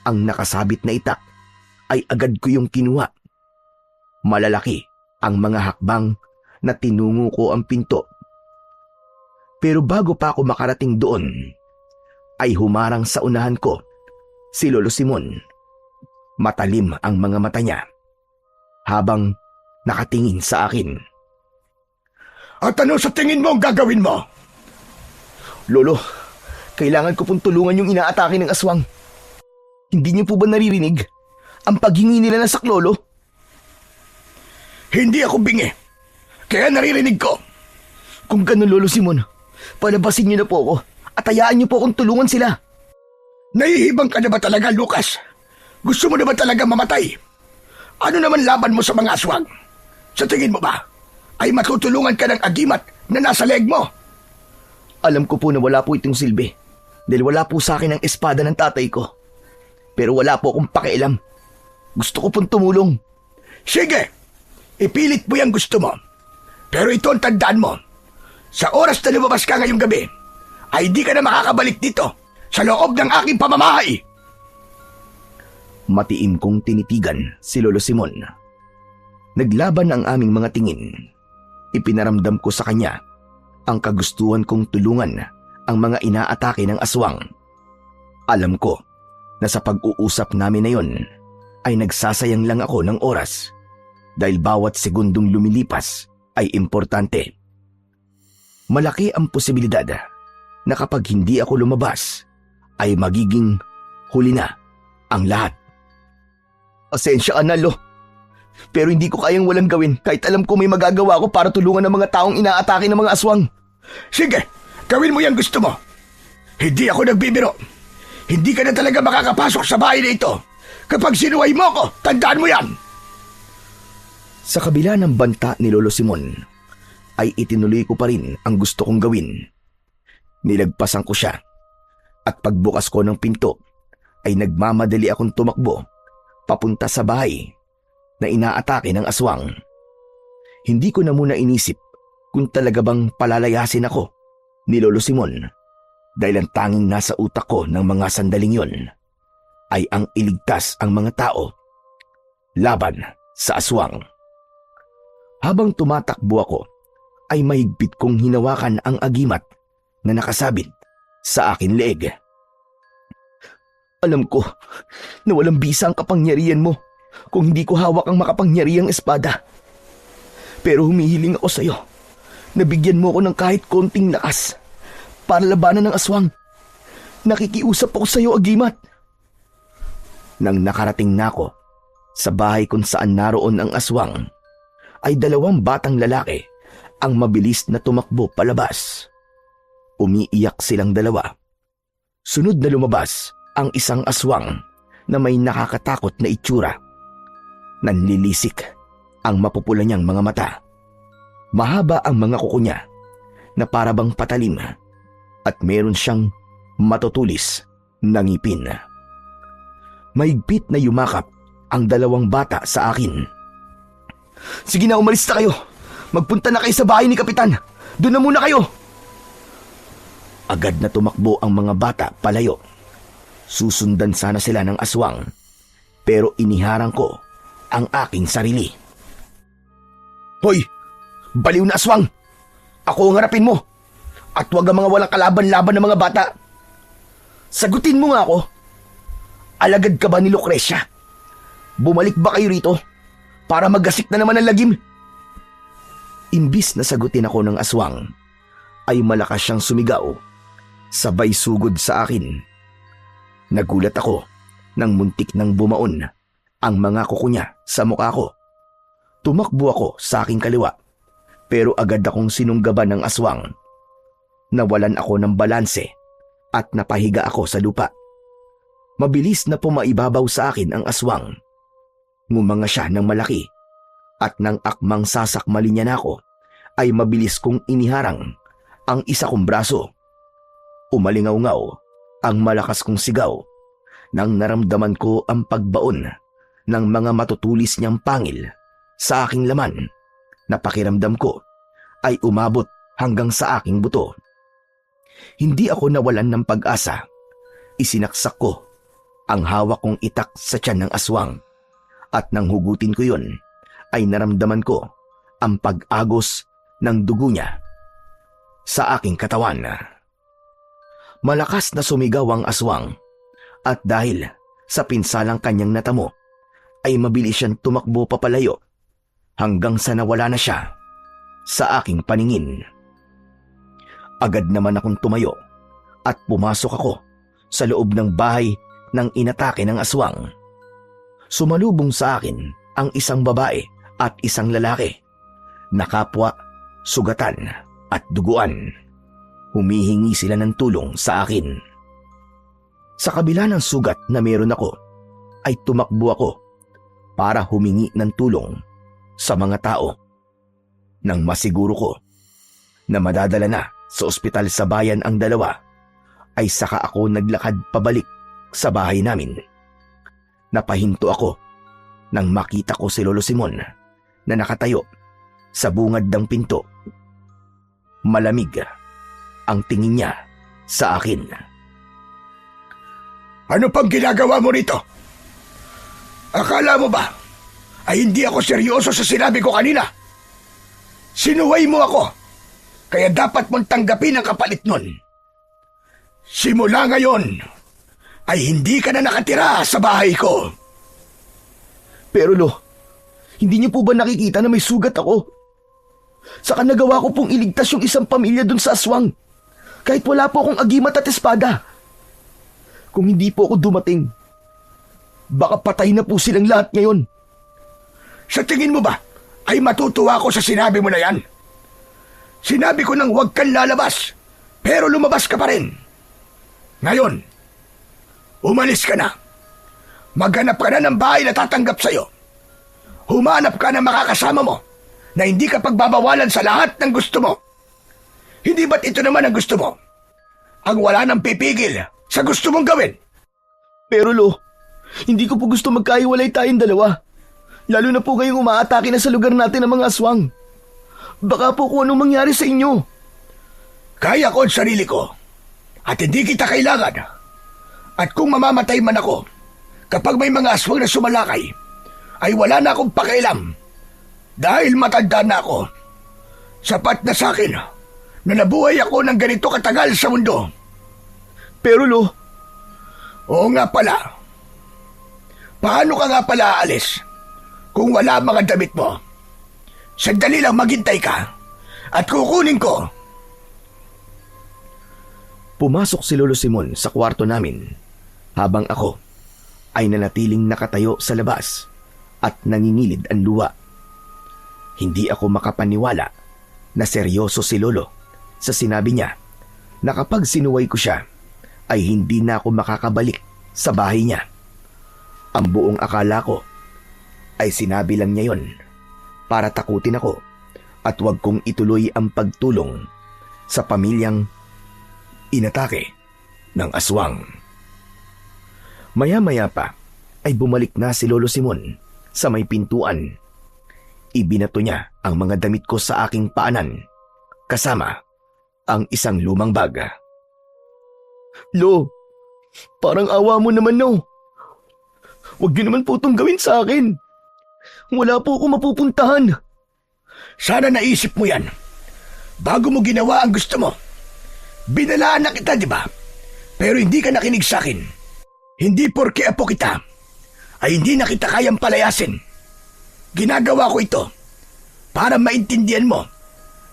ang nakasabit na itak, ay agad ko yung kinuha. Malalaki ang mga hakbang na tinungo ko ang pinto. Pero bago pa ako makarating doon, ay humarang sa unahan ko si Lolo Simon. Matalim ang mga mata niya habang nakatingin sa akin. At ano sa tingin mo ang gagawin mo? Lolo, kailangan ko pong tulungan yung inaatake ng aswang. Hindi niyo po ba naririnig ang paghingi nila ng saklolo? Hindi ako bingi, kaya naririnig ko. Kung ganun, Lolo Simon, palabasin niyo na po ako at hayaan niyo po akong tulungan sila. Nahihibang ka na ba talaga, Lucas? Gusto mo na ba talaga mamatay? Ano naman laban mo sa mga aswang? Sa tingin mo ba ay matutulungan ka ng agimat na nasa leg mo? Alam ko po na wala po itong silbi dahil wala po sa akin ang espada ng tatay ko. Pero wala po akong pakialam. Gusto ko pong tumulong. Sige, ipilit mo yung gusto mo. Pero ito ang tandaan mo. Sa oras na lumabas ka ngayong gabi, ay di ka na makakabalik dito sa loob ng aking pamamahay. Matiim kong tinitigan si Lolo Simon. Naglaban ang aming mga tingin. Ipinaramdam ko sa kanya ang kagustuhan kong tulungan ang mga inaatake ng aswang. Alam ko na sa pag-uusap namin na yon ay nagsasayang lang ako ng oras dahil bawat segundong lumilipas ay importante. Malaki ang posibilidad na kapag hindi ako lumabas ay magiging huli na ang lahat. Pasensya ka na, Lo. Pero hindi ko kayang walang gawin kahit alam ko may magagawa ko para tulungan ang mga taong inaatake ng mga aswang. Sige, gawin mo yung gusto mo. Hindi ako nagbibiro. Hindi ka na talaga makakapasok sa bahay na ito. Kapag sinuway mo ko, tandaan mo yan. Sa kabila ng banta ni Lolo Simon, ay itinuloy ko pa rin ang gusto kong gawin. Nilagpasan ko siya at pagbukas ko ng pinto ay nagmamadali akong tumakbo papunta sa bahay na inaatake ng aswang. Hindi ko na muna inisip kung talaga bang palalayasin ako ni Lolo Simon dahil ang tanging nasa utak ko ng mga sandaling yon ay ang iligtas ang mga tao laban sa aswang. Habang tumatakbo ako, ay mahigpit kong hinawakan ang agimat na nakasabit sa akin leeg. Alam ko na walang bisa ang kapangyarihan mo kung hindi ko hawak ang makapangyarihang espada. Pero humihiling ako sa'yo na bigyan mo ako ng kahit konting lakas para labanan ng aswang. Nakikiusap ako sa'yo, agimat. Nang nakarating na ako sa bahay kung saan naroon ang aswang, ay 2 batang lalaki ang mabilis na tumakbo palabas. Umiiyak silang 2. Sunod na lumabas ang isang aswang na may nakakatakot na itsura. Nanlilisik ang mapupula niyang mga mata. Mahaba ang mga kuko niya na parabang patalim at meron siyang matutulis na ngipin. Mahigpit na yumakap ang 2 bata sa akin. "Sige na, umalis na kayo. Magpunta na kayo sa bahay ni Kapitan. Doon na muna kayo." Agad na tumakbo ang mga bata palayo. Susundan sana sila ng aswang, pero iniharang ko ang aking sarili. "Hoy! Baliw na aswang! Ako ang harapin mo! At huwag ang mga walang kalaban-laban ng mga bata! Sagutin mo nga ako! Alagad ka ba ni Lucrecia? Bumalik ba kayo rito para maggasik na naman ang lagim?" Imbis na sagutin ako ng aswang, ay malakas siyang sumigaw, sabay sugod sa akin. Nagulat ako nang muntik nang bumaon ang mga kuko niya sa mukha ko. Tumakbo ako sa aking kaliwa, pero agad akong sinunggaban ng aswang. Nawalan ako ng balanse at napahiga ako sa lupa. Mabilis na pumaibabaw sa akin ang aswang. Ngumanga siya ng malaki at nang akmang sasakmalin niya na ako, ay mabilis kong iniharang ang isa kong braso. Umalingaw-ngaw ang malakas kong sigaw nang naramdaman ko ang pagbaon ng mga matutulis niyang pangil sa aking laman na pakiramdam ko ay umabot hanggang sa aking buto. Hindi ako nawalan ng pag-asa. Isinaksak ko ang hawak kong itak sa tiyan ng aswang at nang hugutin ko yun ay naramdaman ko ang pag-agos ng dugo niya sa aking katawan. Malakas na sumigaw ang aswang at dahil sa pinsalang kanyang natamo ay mabilis siyang tumakbo papalayo hanggang sa nawala na siya sa aking paningin. Agad naman akong tumayo at pumasok ako sa loob ng bahay nang inatake ng aswang. Sumalubong sa akin ang isang babae at isang lalaki. Nakapwa, sugatan at duguan. Humihingi sila ng tulong sa akin. Sa kabila ng sugat na meron ako, ay tumakbo ako para humingi ng tulong sa mga tao. Nang masiguro ko na madadala na sa ospital sa bayan ang 2, ay saka ako naglakad pabalik sa bahay namin. Napahinto ako nang makita ko si Lolo Simon na nakatayo sa bungad ng pinto. Malamig ang tingin niya sa akin. "Ano pang ginagawa mo rito? Akala mo ba ay hindi ako seryoso sa sinabi ko kanina? Sinuway mo ako, kaya dapat mong tanggapin ang kapalit nun. Simula ngayon ay hindi ka na nakatira sa bahay ko." "Pero Lo, hindi niyo po ba nakikita na may sugat ako? Saka nagawa ko pong iligtas yung isang pamilya dun sa aswang, kahit wala po akong agimat at espada. Kung hindi po ako dumating, baka patay na po silang lahat ngayon." Sa tingin mo ba ay matutuwa ako sa sinabi mo na yan? Sinabi ko nang huwag kang lalabas, pero lumabas ka pa rin. Ngayon, umalis ka na. Maghanap ka na ng bahay na tatanggap sa'yo. Humanap ka ng makakasama mo na hindi ka pagbabawalan sa lahat ng gusto mo. Hindi ba't ito naman ang gusto mo? Ang wala nang pipigil sa gusto mong gawin. Pero Lo, hindi ko po gusto magkahiwalay tayong 2. Lalo na po ngayong umaatake na sa lugar natin ng mga aswang. Baka po kung anong mangyari sa inyo. Kaya ko ang sarili ko at hindi kita kailangan. At kung mamamatay man ako, kapag may mga aswang na sumalakay, ay wala na akong pakialam. Dahil matanda na ako, sapat na sa akin na nabuhay ako ng ganito katagal sa mundo. Pero Lo, oo nga pala. Paano ka nga pala aalis kung wala ang mga damit mo? Sandali lang maghintay ka at kukunin ko. Pumasok si Lolo Simon sa kwarto namin habang ako ay nanatiling nakatayo sa labas at nangingilid ang luha. Hindi ako makapaniwala na seryoso si Lolo sa sinabi niya na kapag sinuway ko siya ay hindi na ako makakabalik sa bahay niya. Ang buong akala ko ay sinabi lang niya yon para takutin ako at wag kong ituloy ang pagtulong sa pamilyang inatake ng aswang. Maya-maya pa ay bumalik na si Lolo Simon sa may pintuan. Ibinato niya ang mga damit ko sa aking paanan kasama ang isang lumang bag. Lo, parang awa mo naman, no? Huwag niyo naman po itong gawin sa akin. Wala po ako mapupuntahan. Sana naisip mo yan bago mo ginawa ang gusto mo. Binalaan na kita, di ba? Pero hindi ka nakinig sa akin. Hindi porke apo kita ay hindi na kita kayang palayasin. Ginagawa ko ito para maintindihan mo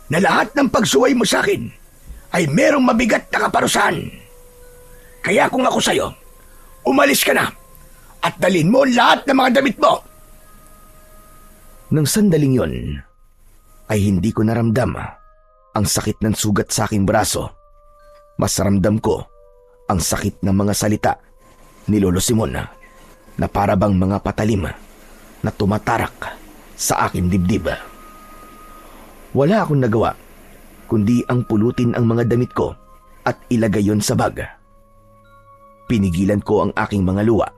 na lahat ng pagsuway mo sa akin ay merong mabigat na kaparusahan. Kaya kung ako sa'yo, umalis ka na at dalhin mo lahat ng mga damit mo. Nang sandaling yon, ay hindi ko naramdam ang sakit ng sugat sa aking braso. Mas ramdam ko ang sakit ng mga salita ni Lolo Simon na para bang mga patalim na tumatarak sa aking dibdib. Wala akong nagawa kundi ang pulutin ang mga damit ko at ilagay yon sa bag. Pinigilan ko ang aking mga luha.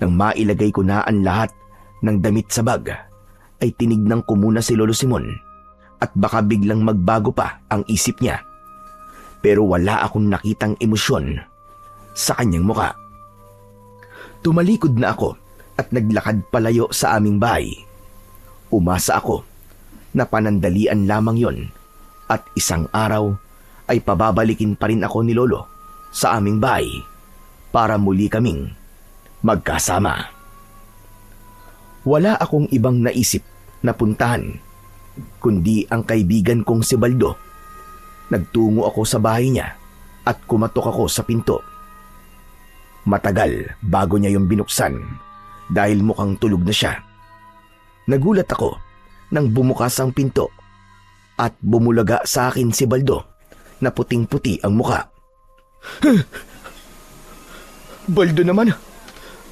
Nang mailagay ko na ang lahat ng damit sa bag, ay tinignan ko muna si Lolo Simon at baka biglang magbago pa ang isip niya. Pero wala akong nakitang emosyon sa kanyang muka. Tumalikod na ako at naglakad palayo sa aming bahay. Umasa ako na panandalian lamang yon at isang araw ay pababalikin pa rin ako ni Lolo sa aming bahay para muli kaming magkasama. Wala akong ibang naisip na puntahan kundi ang kaibigan kong si Baldo. Nagtungo ako sa bahay niya at kumatok ako sa pinto. Matagal bago niya yung binuksan dahil mukhang tulog na siya. Nagulat ako nang bumukas ang pinto at bumulaga sa akin si Baldo na puting-puti ang muka. Baldo naman,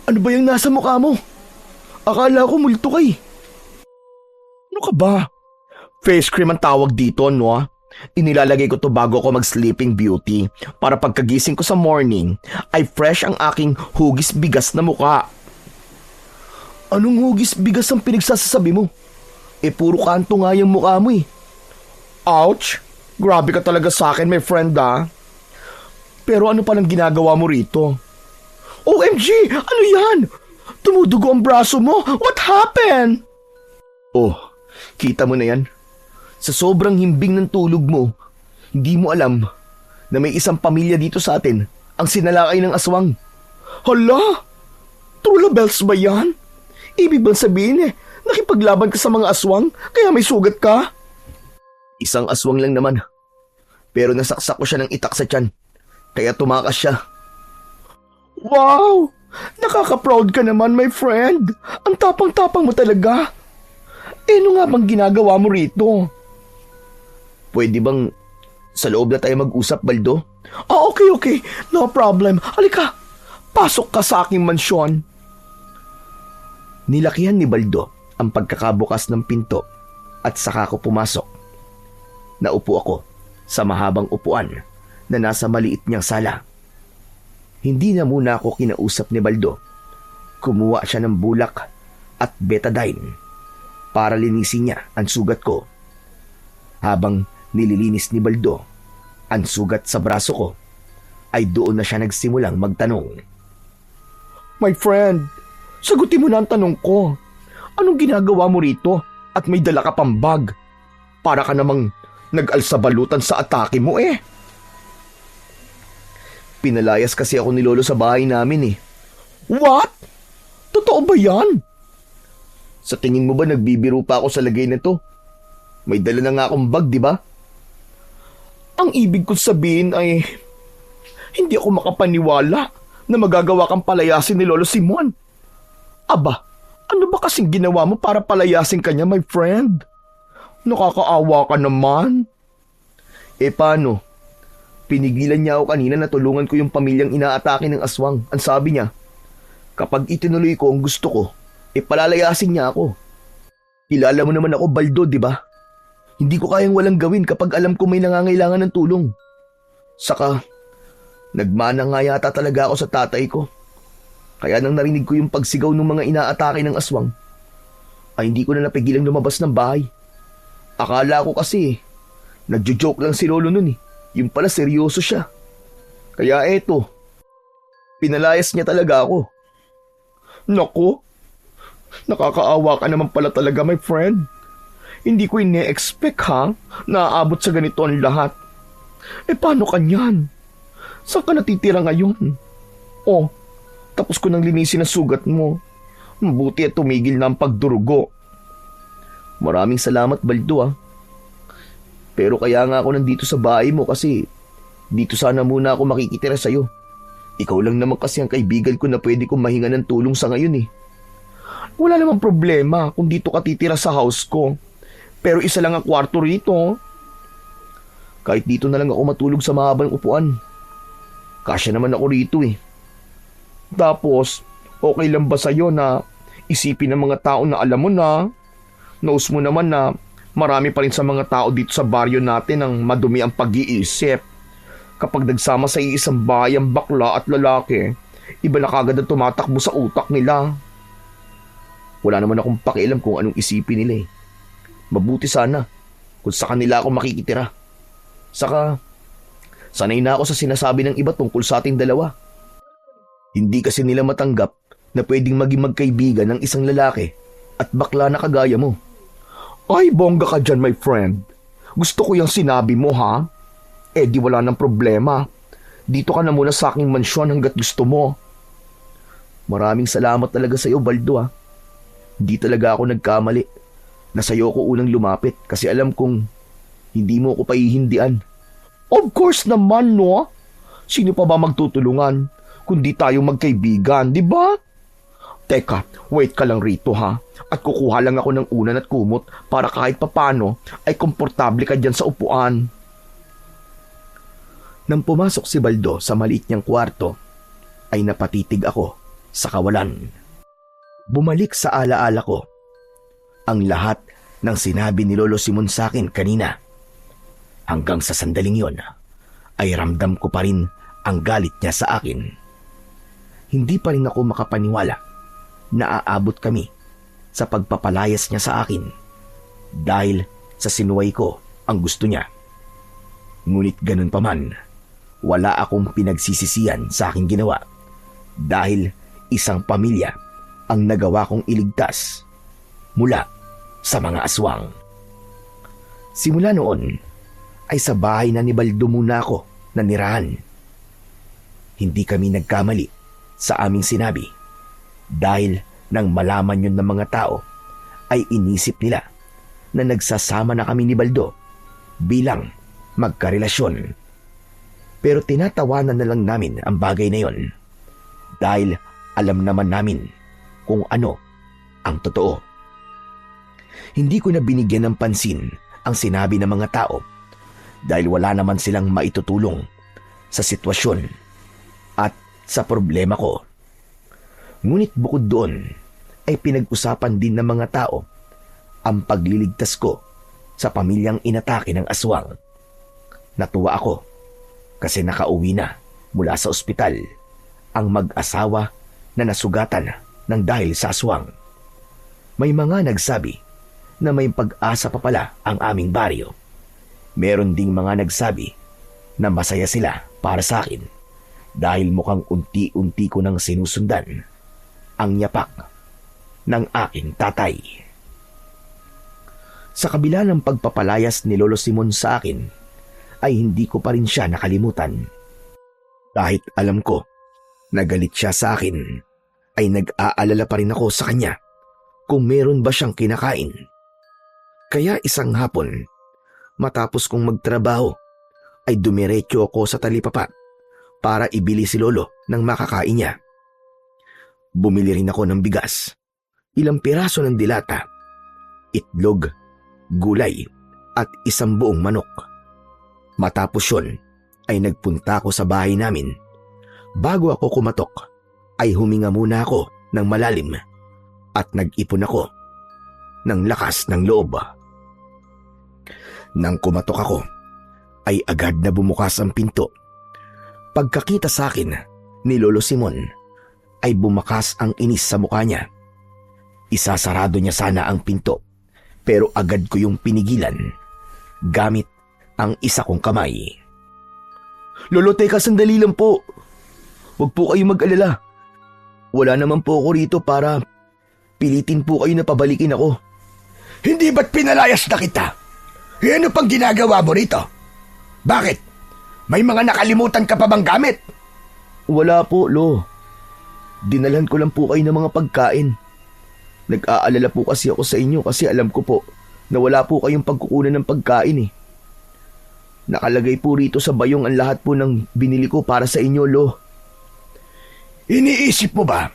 ano ba yung nasa mukha mo? Akala ko multo kay. Ano ka ba? Face cream ang tawag dito, no? Inilalagay ko to bago ako mag-sleeping beauty para pagkagising ko sa morning ay fresh ang aking hugis bigas na mukha. Anong hugis bigas ang pinagsasasabi mo? Puro kanto nga yung mukha mo eh. Ouch! Grabe ka talaga sa akin, my friend Pero ano palang ginagawa mo rito? OMG! Ano yan? Tumudugo ang braso mo! What happened? Oh, kita mo na yan? Sa sobrang himbing ng tulog mo, hindi mo alam na may isang pamilya dito sa atin ang sinalakay ng aswang. Hala! True bells ba yan? Ibig bang sabihin nakipaglaban ka sa mga aswang kaya may sugat ka? Isang aswang lang naman. Pero nasaksak ko siya ng itak sa tiyan, kaya tumakas siya. Wow! Nakaka-proud ka naman, my friend. Ang tapang-tapang mo talaga. Ano nga bang ginagawa mo rito? Pwede bang sa loob na tayo mag-usap, Baldo? Okay. No problem. Halika, pasok ka sa aking mansyon. Nilakihan ni Baldo ang pagkakabukas ng pinto at saka ko pumasok. Naupo ako sa mahabang upuan na nasa maliit niyang sala. Hindi na muna ako kinausap ni Baldo. Kumuha siya ng bulak at betadine para linisin niya ang sugat ko. Habang nililinis ni Baldo ang sugat sa braso ko, ay doon na siya nagsimulang magtanong. My friend, sagutin mo na ang tanong ko. Anong ginagawa mo rito at may dala ka pang bag? Para ka namang nag-alsabalutan sa atake mo Pinalayas kasi ako ni Lolo sa bahay namin What? Totoo ba yan? Sa tingin mo ba nagbibiro pa ako sa lagay na to? May dala na nga akong bag, di ba? Ang ibig ko sabihin ay hindi ako makapaniwala na magagawa kang palayasin ni Lolo Simon. Aba, ano ba kasing ginawa mo para palayasin kanya, my friend? Nakakaawa ka naman. Paano? Pinigilan niya ako kanina na tulungan ko yung pamilyang inaatake ng aswang. Ang sabi niya, kapag itinuloy ko ang gusto ko, palalayasin niya ako. Kilala mo naman ako, Baldo, di ba? Hindi ko kayang walang gawin kapag alam ko may nangangailangan ng tulong. Saka, nagmana nga yata talaga ako sa tatay ko. Kaya nang narinig ko yung pagsigaw ng mga inaatake ng aswang, ay hindi ko na napigilang lumabas ng bahay. Akala ko kasi, nagjo-joke lang si Lolo nun eh. Yung pala seryoso siya. Kaya eto, pinalayas niya talaga ako. Naku, nakakaawa ka naman pala talaga, my friend. Hindi ko ine-expect ha, na aabot sa ganito ang lahat. Paano ka niyan? Saan ka natitira ngayon? Oh, tapos ko nang linisin ang sugat mo. Mabuti at tumigil na ang pagdurugo. Maraming salamat, Baldo ah. Pero kaya nga ako nandito sa bahay mo kasi dito sana muna ako makikitira sa'yo. Ikaw lang naman kasi ang kaibigan ko na pwede kong mahinga ng tulong sa ngayon eh. Wala namang problema kung dito ka titira sa house ko. Pero isa lang ang kwarto rito. Kahit dito na lang ako matulog sa mahabang upuan. Kasya naman ako rito eh. Tapos, okay lang ba sa'yo na isipin ng mga tao na alam mo na, knows mo naman na marami pa rin sa mga tao dito sa baryo natin ang madumi ang pag-iisip. Kapag nagsama sa iisang bahay ang bakla at lalaki, iba na kagad ang tumatakbo sa utak nila. Wala naman akong pakialam kung anong isipin nila eh. Mabuti sana kung sa kanila ako makikitira. Saka, sanay na ako sa sinasabi ng iba tungkol sa ating dalawa. Hindi kasi nila matanggap na pwedeng maging magkaibigan ng isang lalaki at bakla na kagaya mo. Ay, bongga ka dyan, my friend. Gusto ko yung sinabi mo, ha? Di wala nang problema. Dito ka na muna sa aking mansyon hanggat gusto mo. Maraming salamat talaga sa iyo, Baldo, ha? Hindi talaga ako nagkamali na sa'yo ko unang lumapit kasi alam kong hindi mo ako pahihindian. Of course naman, no? Sino pa ba magtutulungan kundi tayo magkaibigan, di ba? Teka, wait ka lang rito ha. At kukuha lang ako ng unan at kumot para kahit papano ay komportable ka dyan sa upuan. Nang pumasok si Baldo sa maliit niyang kwarto, ay napatitig ako sa kawalan. Bumalik sa alaala ko ang lahat ng sinabi ni Lolo Simon sa akin kanina. Hanggang sa sandaling yon, ay ramdam ko pa rin ang galit niya sa akin. Hindi pa rin ako makapaniwala na aabot kami sa pagpapalayas niya sa akin dahil sa sinuway ko ang gusto niya. Ngunit ganun pa man, wala akong pinagsisisihan sa aking ginawa dahil isang pamilya ang nagawa kong iligtas mula sa mga aswang. Simula noon ay sa bahay na ni Baldo muna ako nanirahan. Hindi kami nagkamali sa aming sinabi dahil nang malaman yun ng mga tao ay inisip nila na nagsasama na kami ni Baldo bilang magkarelasyon. Pero tinatawanan na lang namin ang bagay na yon dahil alam naman namin kung ano ang totoo. Hindi ko na binigyan ng pansin ang sinabi ng mga tao dahil wala naman silang maitutulong sa sitwasyon at sa problema ko. Ngunit bukod doon ay pinag-usapan din ng mga tao ang pagliligtas ko sa pamilyang inatake ng aswang. Natuwa ako kasi nakauwi na mula sa ospital ang mag-asawa na nasugatan ng dahil sa aswang. May mga nagsabi na may pag-asa pa pala ang aming baryo. Meron ding mga nagsabi na masaya sila para sa akin dahil mukhang unti-unti ko nang sinusundan ang yapak ng aking tatay. Sa kabila ng pagpapalayas ni Lolo Simon sa akin, ay hindi ko pa rin siya nakalimutan. Kahit alam ko na galit siya sa akin, ay nag-aalala pa rin ako sa kanya kung meron ba siyang kinakain. Kaya isang hapon, matapos kong magtrabaho, ay dumiretso ako sa talipapa para ibili si Lolo ng makakain niya. Bumili rin ako ng bigas, ilang piraso ng dilata, itlog, gulay at isang buong manok. Matapos yun ay nagpunta ako sa bahay namin. Bago ako kumatok ay huminga muna ako ng malalim at nag-ipon ako ng lakas ng loob. Nang kumatok ako ay agad na bumukas ang pinto. Pagkakita sa akin ni Lolo Simon ay bumakas ang inis sa mukha niya. Isasarado niya sana ang pinto pero agad ko yung pinigilan gamit ang isa kong kamay. Lolo, teka, sandali lang po. Huwag po kayong mag-alala. Wala naman po ako rito para pilitin po kayo na pabalikin ako. Hindi ba't pinalayas na kita? E ano pang ginagawa mo rito? Bakit? May mga nakalimutan ka pa bang gamit? Wala po, Lo. Dinalhan ko lang po kayo ng mga pagkain. Nag-aalala po kasi ako sa inyo kasi alam ko po na wala po kayong pagkukunan ng pagkain eh. Nakalagay po rito sa bayong ang lahat po ng binili ko para sa inyo, Lo. Iniisip mo ba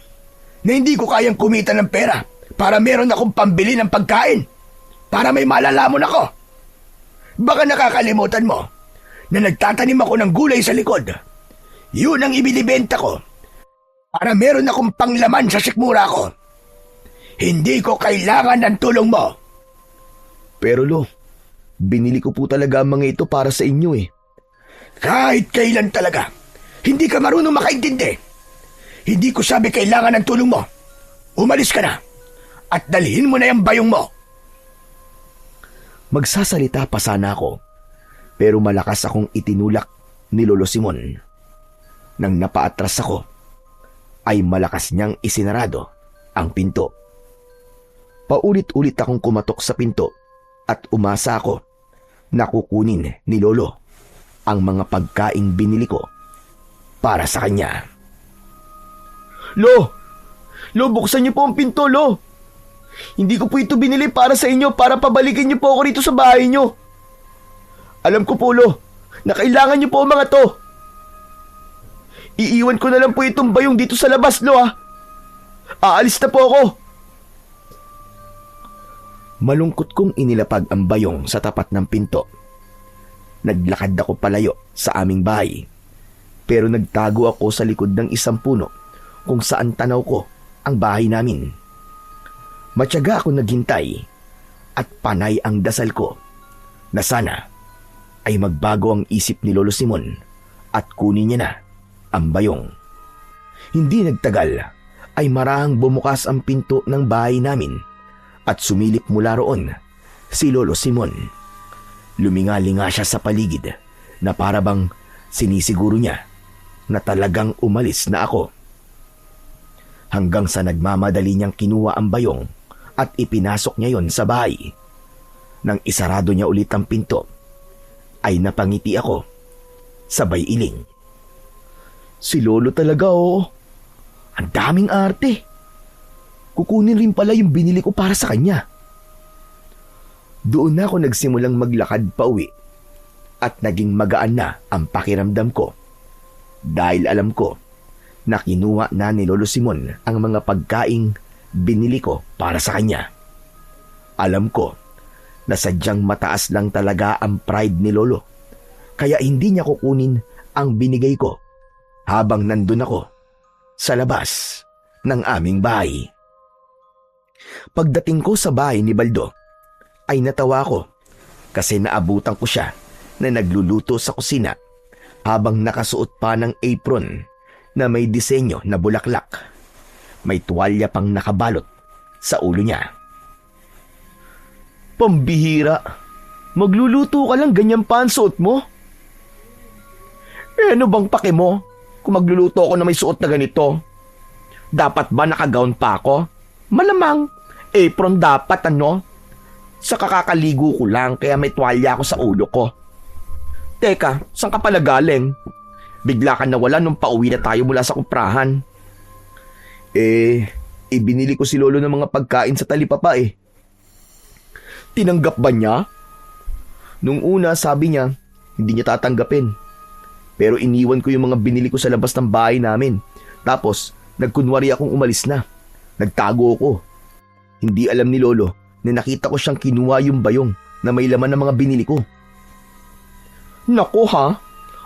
na hindi ko kayang kumita ng pera para meron akong pambili ng pagkain? Para may malalamon ako? Baka nakakalimutan mo na nagtatanim ako ng gulay sa likod. Yun ang ibinibenta ko para meron akong panglaman sa sikmura ko. Hindi ko kailangan ng tulong mo. Pero Lo, binili ko po talaga ang mga ito para sa inyo eh. Kahit kailan talaga, hindi ka marunong makaintindi. Hindi ko sabi kailangan ng tulong mo. Umalis ka na at dalhin mo na yung bayong mo. Magsasalita pa sana ako pero malakas akong itinulak ni Lolo Simon. Nang napaatras ako ay malakas niyang isinarado ang pinto. Paulit-ulit akong kumatok sa pinto at umasa ako na kukunin ni Lolo ang mga pagkaing binili ko para sa kanya. Lo, buksan niyo po ang pinto, Lo. Hindi ko po ito binili para sa inyo para pabalikin niyo po ako rito sa bahay niyo. Alam ko po, Lo, na kailangan niyo po ang mga to. Iiwan ko na lang po itong bayong dito sa labas, Lo, ha. Aalis na po ako. Malungkot kong inilapag ang bayong sa tapat ng pinto. Naglakad ako palayo sa aming bahay, pero nagtago ako sa likod ng isang puno kung saan tanaw ko ang bahay namin. Matyaga ako naghintay at panay ang dasal ko na sana ay magbago ang isip ni Lolo Simon at kunin niya na ang bayong. Hindi nagtagal ay marahang bumukas ang pinto ng bahay namin at sumilip mula roon si Lolo Simon. Lumingalinga siya sa paligid na parabang sinisiguro niya na talagang umalis na ako. Hanggang sa nagmamadali niyang kinuha ang bayong at ipinasok niya yon sa bahay. Nang isarado niya ulit ang pinto, ay napangiti ako, sabay iling. Si Lolo talaga, oh. Ang daming arte. Kukunin rin pala yung binili ko para sa kanya. Doon na ako nagsimulang maglakad pa uwi at naging magaan na ang pakiramdam ko dahil alam ko na kinuha na ni Lolo Simon ang mga pagkaing binili ko para sa kanya. Alam ko na sadyang mataas lang talaga ang pride ni Lolo kaya hindi niya kukunin ang binigay ko habang nandun ako sa labas ng aming bahay. Pagdating ko sa bahay ni Baldo ay natawa ko kasi naabutan ko siya na nagluluto sa kusina habang nakasuot pa ng apron na may disenyo na bulaklak. May tuwalya pang nakabalot sa ulo niya. Pambihira. Magluluto ka lang, ganyan pa ang suot mo? Eh ano bang pake mo kung magluluto ako na may suot na ganito? Dapat ba nakagown pa ako? Malamang apron dapat, ano? Sa kakakaligo ko lang kaya may tuwalya ako sa ulo ko. Teka, saan ka pala galing? Bigla ka nawala nung pauwi na tayo mula sa kuprahan. Ibinili ko si Lolo ng mga pagkain sa talipapa eh. Tinanggap ba niya? Nung una sabi niya, hindi niya tatanggapin. Pero iniwan ko yung mga binili ko sa labas ng bahay namin. Tapos, nagkunwari akong umalis na. Nagtago ko. Hindi alam ni Lolo na nakita ko siyang kinuha yung bayong na may laman ng mga binili ko. Naku ha,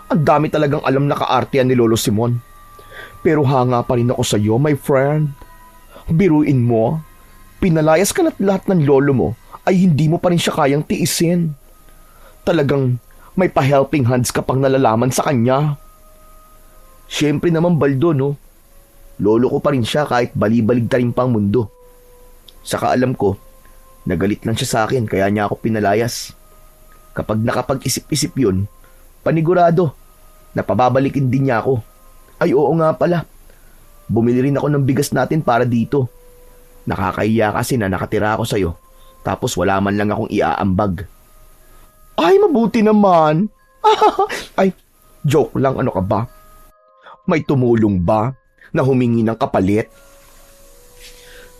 ang dami talagang alam na kaartehan ni Lolo Simon. Pero hanga pa rin ako sa iyo, my friend. Biruin mo, pinalayas ka na't lahat ng lolo mo ay hindi mo pa rin siya kayang tiisin. Talagang may pa-helping hands ka pang nalalaman sa kanya. Siyempre naman Baldo, no? Lolo ko pa rin siya kahit balibaligtarin pang mundo. Saka alam ko, nagalit lang siya sa akin kaya niya ako pinalayas. Kapag nakapag-isip-isip yun, panigurado, napababalikin din niya ako. Ay oo nga pala, bumili rin ako ng bigas natin para dito. Nakakahiya kasi na nakatira ako sa'yo, tapos wala man lang akong iaambag. Ay mabuti naman. Ay, joke lang, ano ka ba? May tumulong ba na humingi ng kapalit?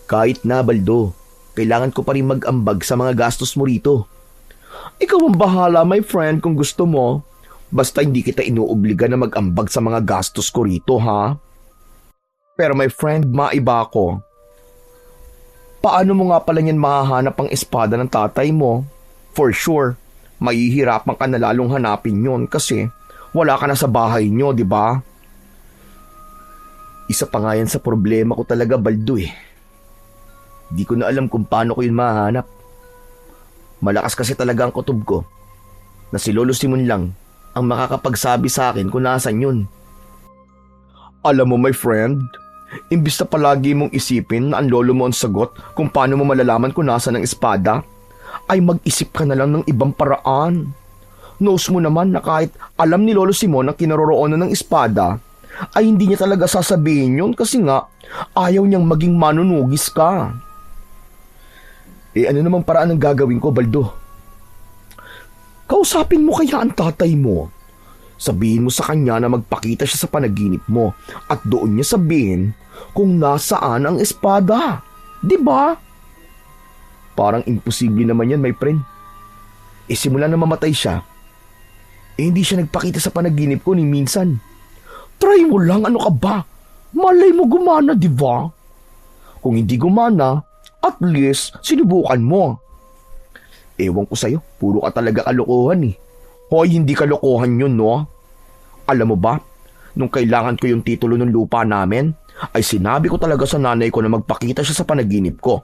Kahit na Baldo, kailangan ko pa rin mag-ambag sa mga gastos mo rito. Ikaw ang bahala, my friend, kung gusto mo. Basta hindi kita inuobliga na mag-ambag sa mga gastos ko rito, ha? Pero my friend, maiba ako. Paano mo nga pala niyan mahahanap ang espada ng tatay mo? For sure, mahihirapan ka na lalong hanapin yon kasi wala ka na sa bahay nyo, di ba? Isa pa nga yan sa problema ko talaga, Baldo eh. Di ko na alam kung paano ko yun mahanap. Malakas kasi talaga ang kutob ko na si Lolo Simon lang ang makakapagsabi sa akin kung nasan yun. Alam mo my friend, imbis na palagi mong isipin na ang lolo mo ang sagot kung paano mo malalaman kung nasan ang espada, ay mag-isip ka na lang ng ibang paraan. Knows mo naman na kahit alam ni Lolo Simon ang kinaroroonan ng espada, ay hindi niya talaga sasabihin yun kasi nga ayaw niyang maging manunugis ka. Ano namang paraan ang gagawin ko, Baldo? Kausapin mo kaya ang tatay mo. Sabihin mo sa kanya na magpakita siya sa panaginip mo at doon niya sabihin kung nasaan ang espada. Diba? Parang imposible naman yan, my friend. Simula na mamatay siya, hindi siya nagpakita sa panaginip ko ni minsan. Try mo lang, ano ka ba? Malay mo gumana, diba? Kung hindi gumana, at least sinubukan mo. Ewan ko sa'yo, puro ka talaga kalokohan eh. Hoy, hindi kalokohan yun, no? Alam mo ba, nung kailangan ko yung titulo ng lupa namin, ay sinabi ko talaga sa nanay ko na magpakita siya sa panaginip ko.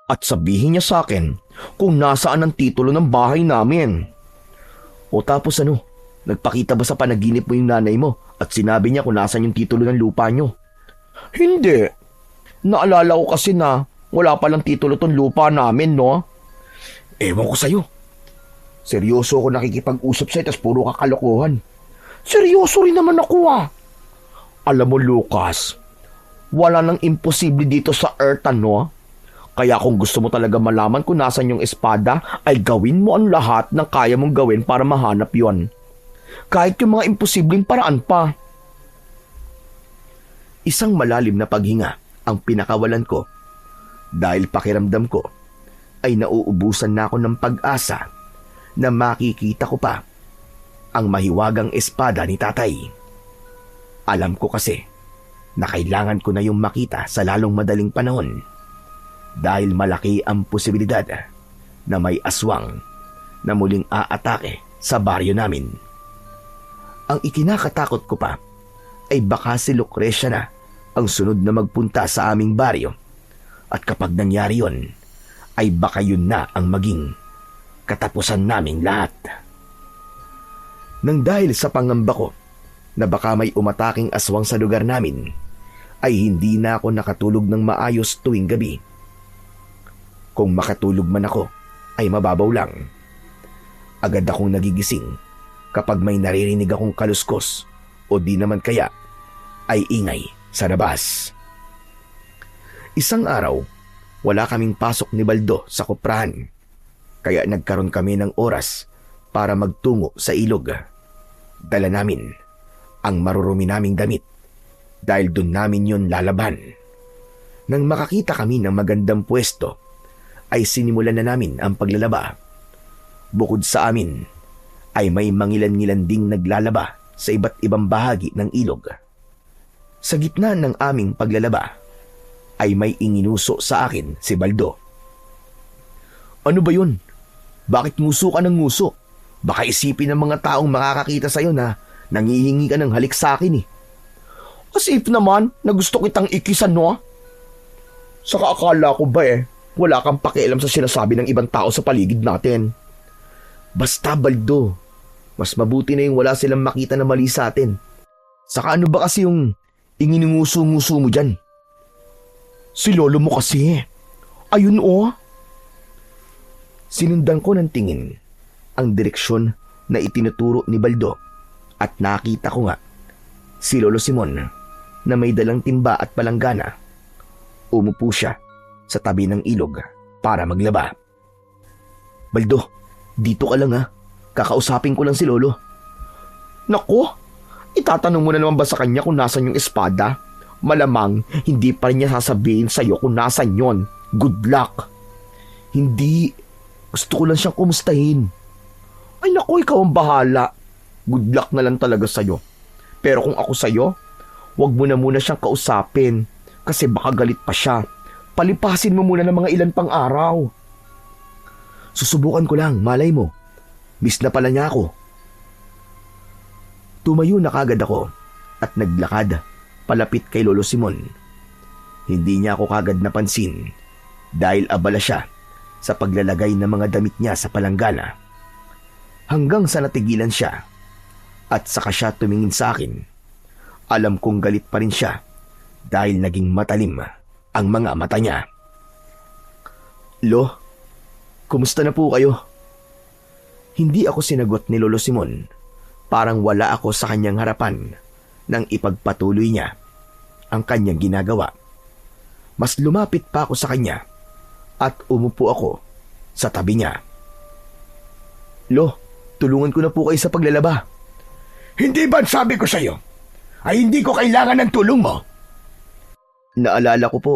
At sabihin niya sa akin kung nasaan ang titulo ng bahay namin. O tapos ano, nagpakita ba sa panaginip mo yung nanay mo at sinabi niya kung nasaan yung titulo ng lupa nyo? Hindi. Naalala ko kasi na wala palang titulo tong lupa namin, no? Ewan ko sa'yo. Seryoso ako nakikipag-usap sa'yo tas puro kakalokohan. Seryoso rin naman ako ah. Alam mo Lucas, wala nang imposible dito sa Earth, no? Kaya kung gusto mo talaga malaman kung nasan yung espada, ay gawin mo ang lahat ng kaya mong gawin para mahanap yon. Kahit yung mga imposibleng paraan pa. Isang malalim na paghinga ang pinakawalan ko dahil pakiramdam ko ay nauubusan na ako ng pag-asa na makikita ko pa ang mahiwagang espada ni tatay. Alam ko kasi na kailangan ko na yung makita sa lalong madaling panahon dahil malaki ang posibilidad na may aswang na muling aatake sa baryo namin. Ang ikinakatakot ko pa ay baka si Lucrecia na ang sunod na magpunta sa aming baryo at kapag nangyari yon, ay baka yun na ang maging katapusan naming lahat. Nang dahil sa pangamba ko na baka may umataking aswang sa lugar namin, ay hindi na ako nakatulog ng maayos tuwing gabi. Kung makatulog man ako, ay mababaw lang. Agad akong nagigising kapag may naririnig akong kaluskos o di naman kaya ay ingay sa labas. Isang araw, wala kaming pasok ni Baldo sa koprahan, kaya nagkaroon kami ng oras para magtungo sa ilog. Dala namin ang marurumi naming damit dahil dun namin yun lalaban. Nang makakita kami ng magandang pwesto, ay sinimulan na namin ang paglalaba. Bukod sa amin, ay may mangilan-ngilan ding naglalaba sa iba't ibang bahagi ng ilog. Sa gitna ng aming paglalaba ay may inginuso sa akin si Baldo. Ano ba yun? Bakit nguso ka ng nguso? Baka isipin ng mga taong makakakita sa'yo na nangihingi ka ng halik sa akin eh. As if naman na gusto kitang ikisan, no? Saka akala ko ba wala kang pakialam sa sinasabi ng ibang tao sa paligid natin. Basta Baldo, mas mabuti na yung wala silang makita na mali sa atin. Saka ano ba kasi yung inginunguso-nguso mo dyan? Si lolo mo kasi. Ayun oh. Sinundan ko ng tingin ang direksyon na itinuturo ni Baldo at nakita ko nga si Lolo Simon na may dalang timba at palanggana. Umupo siya sa tabi ng ilog para maglaba. Baldo, dito ka lang ha. Kakausapin ko lang si Lolo. Nako, itatanong mo na naman ba sa kanya kung nasan yung espada? Malamang hindi pa rin niya sasabihin sa'yo kung nasan yon. Good luck. Hindi. Gusto ko lang siyang kumustahin. Ay nako, ikaw ang bahala. Good luck na lang talaga sa'yo. Pero kung ako sa'yo, wag mo na muna siyang kausapin kasi baka galit pa siya. Palipasin mo muna ng mga ilan pang araw. Susubukan ko lang, malay mo. Miss na pala niya ako. Tumayo na kagad ako at naglakad palapit kay Lolo Simon. Hindi niya ako kagad napansin dahil abala siya sa paglalagay ng mga damit niya sa palanggana. Hanggang sa natigilan siya at saka siya tumingin sa akin. Alam kong galit pa rin siya dahil naging matalim ang mga mata niya. Lo, kumusta na po kayo? Hindi ako sinagot ni Lolo Simon. Parang wala ako sa kanyang harapan nang ipagpatuloy niya ang kanyang ginagawa. Mas lumapit pa ako sa kanya at umupo ako sa tabi niya. Lo, tulungan ko na po kayo sa paglalaba. Hindi ba sabi ko sa'yo ay hindi ko kailangan ng tulong mo? Naalala ko po,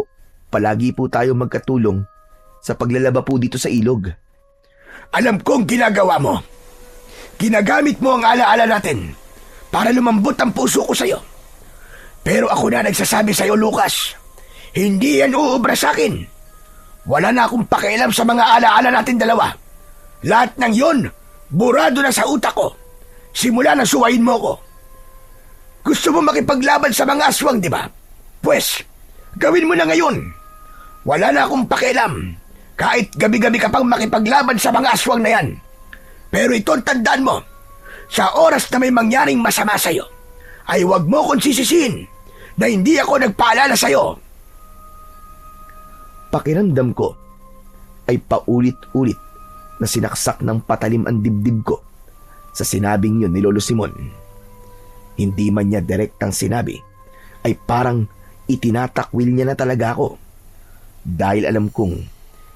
palagi po tayo magkatulong sa paglalaba po dito sa ilog. Alam kong ginagawa mo. Ginagamit mo ang alaala natin para lumambot ang puso ko sa'yo. Pero ako na nagsasabi sa'yo, Lucas, hindi yan uubra sa akin. Wala na akong pakialam sa mga alaala natin dalawa. Lahat ng yon, burado na sa utak ko. Simula na suwayin mo ko. Gusto mo makipaglaban sa mga aswang, di ba? Pues, gawin mo na ngayon. Wala na akong pakialam. Kahit gabi-gabi ka pang makipaglaban sa mga aswang na yan. Pero ito tandaan mo, sa oras na may mangyaring masama sa'yo, ay huwag mo kong sisisihin na hindi ako nagpaalala sa'yo. Pakiramdam ko ay paulit-ulit na sinaksak ng patalim ang dibdib ko sa sinabing yun ni Lolo Simon. Hindi man niya direktang sinabi, ay parang itinatakwil niya na talaga ako. Dahil alam kong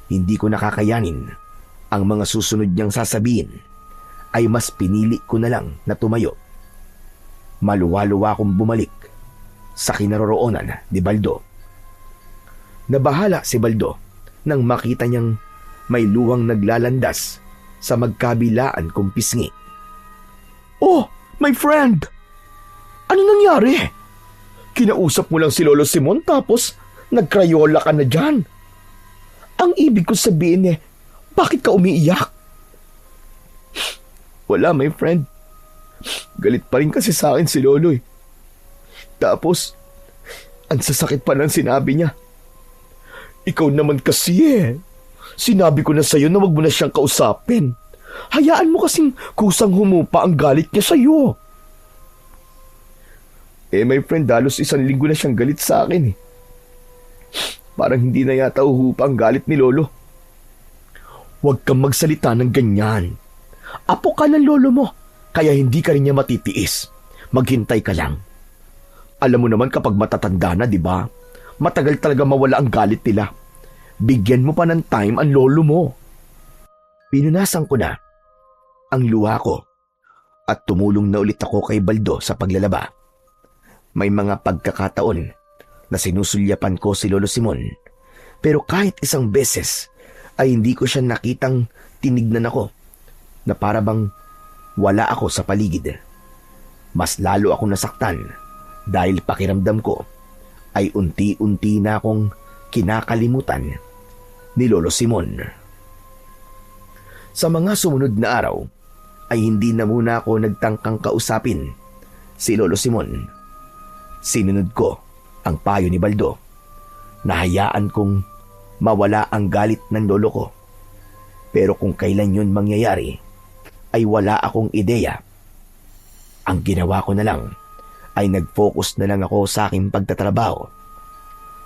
hindi ko nakakayanin ang mga susunod niyang sasabihin, ay mas pinili ko na lang na tumayo. Maluwa-luwa akong bumalik sa kinaroroonan ni Baldo. Nabahala si Baldo nang makita niyang may luwang naglalandas sa magkabilaan kong pisngi. Oh, my friend! Ano nangyari? Kinausap mo lang si Lolo Simon tapos nagkrayola ka na dyan. Ang ibig ko sabihin bakit ka umiiyak? Wala, my friend. Galit pa rin kasi sa akin si Lolo eh. Tapos, ang sasakit pa ng sinabi niya. Ikaw naman kasi Sinabi ko na sa'yo na wag mo na siyang kausapin. Hayaan mo kasing kusang humupa ang galit niya sa'yo. My friend, halos 1 linggo na siyang galit sa akin eh. Parang hindi na yata uhupa ang galit ni Lolo. Huwag kang magsalita ng ganyan. Apo ka ng lolo mo, kaya hindi ka rin niya matitiis. Maghintay ka lang. Alam mo naman kapag matatanda na, di ba? Matagal talaga mawala ang galit nila. Bigyan mo pa ng time ang lolo mo. Pinunasan ko na ang luha ko at tumulong na ulit ako kay Baldo sa paglalaba. May mga pagkakataon na sinusulyapan ko si Lolo Simon, pero kahit isang beses ay hindi ko siya nakitang tinignan ako na para bang wala ako sa paligid. Mas lalo akong nasaktan dahil pakiramdam ko ay unti-unti na akong kinakalimutan ni Lolo Simon. Sa mga sumunod na araw ay hindi na muna ako nagtangkang kausapin si Lolo Simon. Sinunod ko ang payo ni Baldo. Nahayaan kong mawala ang galit ng lolo ko. Pero kung kailan yun mangyayari, ay wala akong ideya. Ang ginawa ko na lang ay nag-focus na lang ako sa aking pagtatrabaho.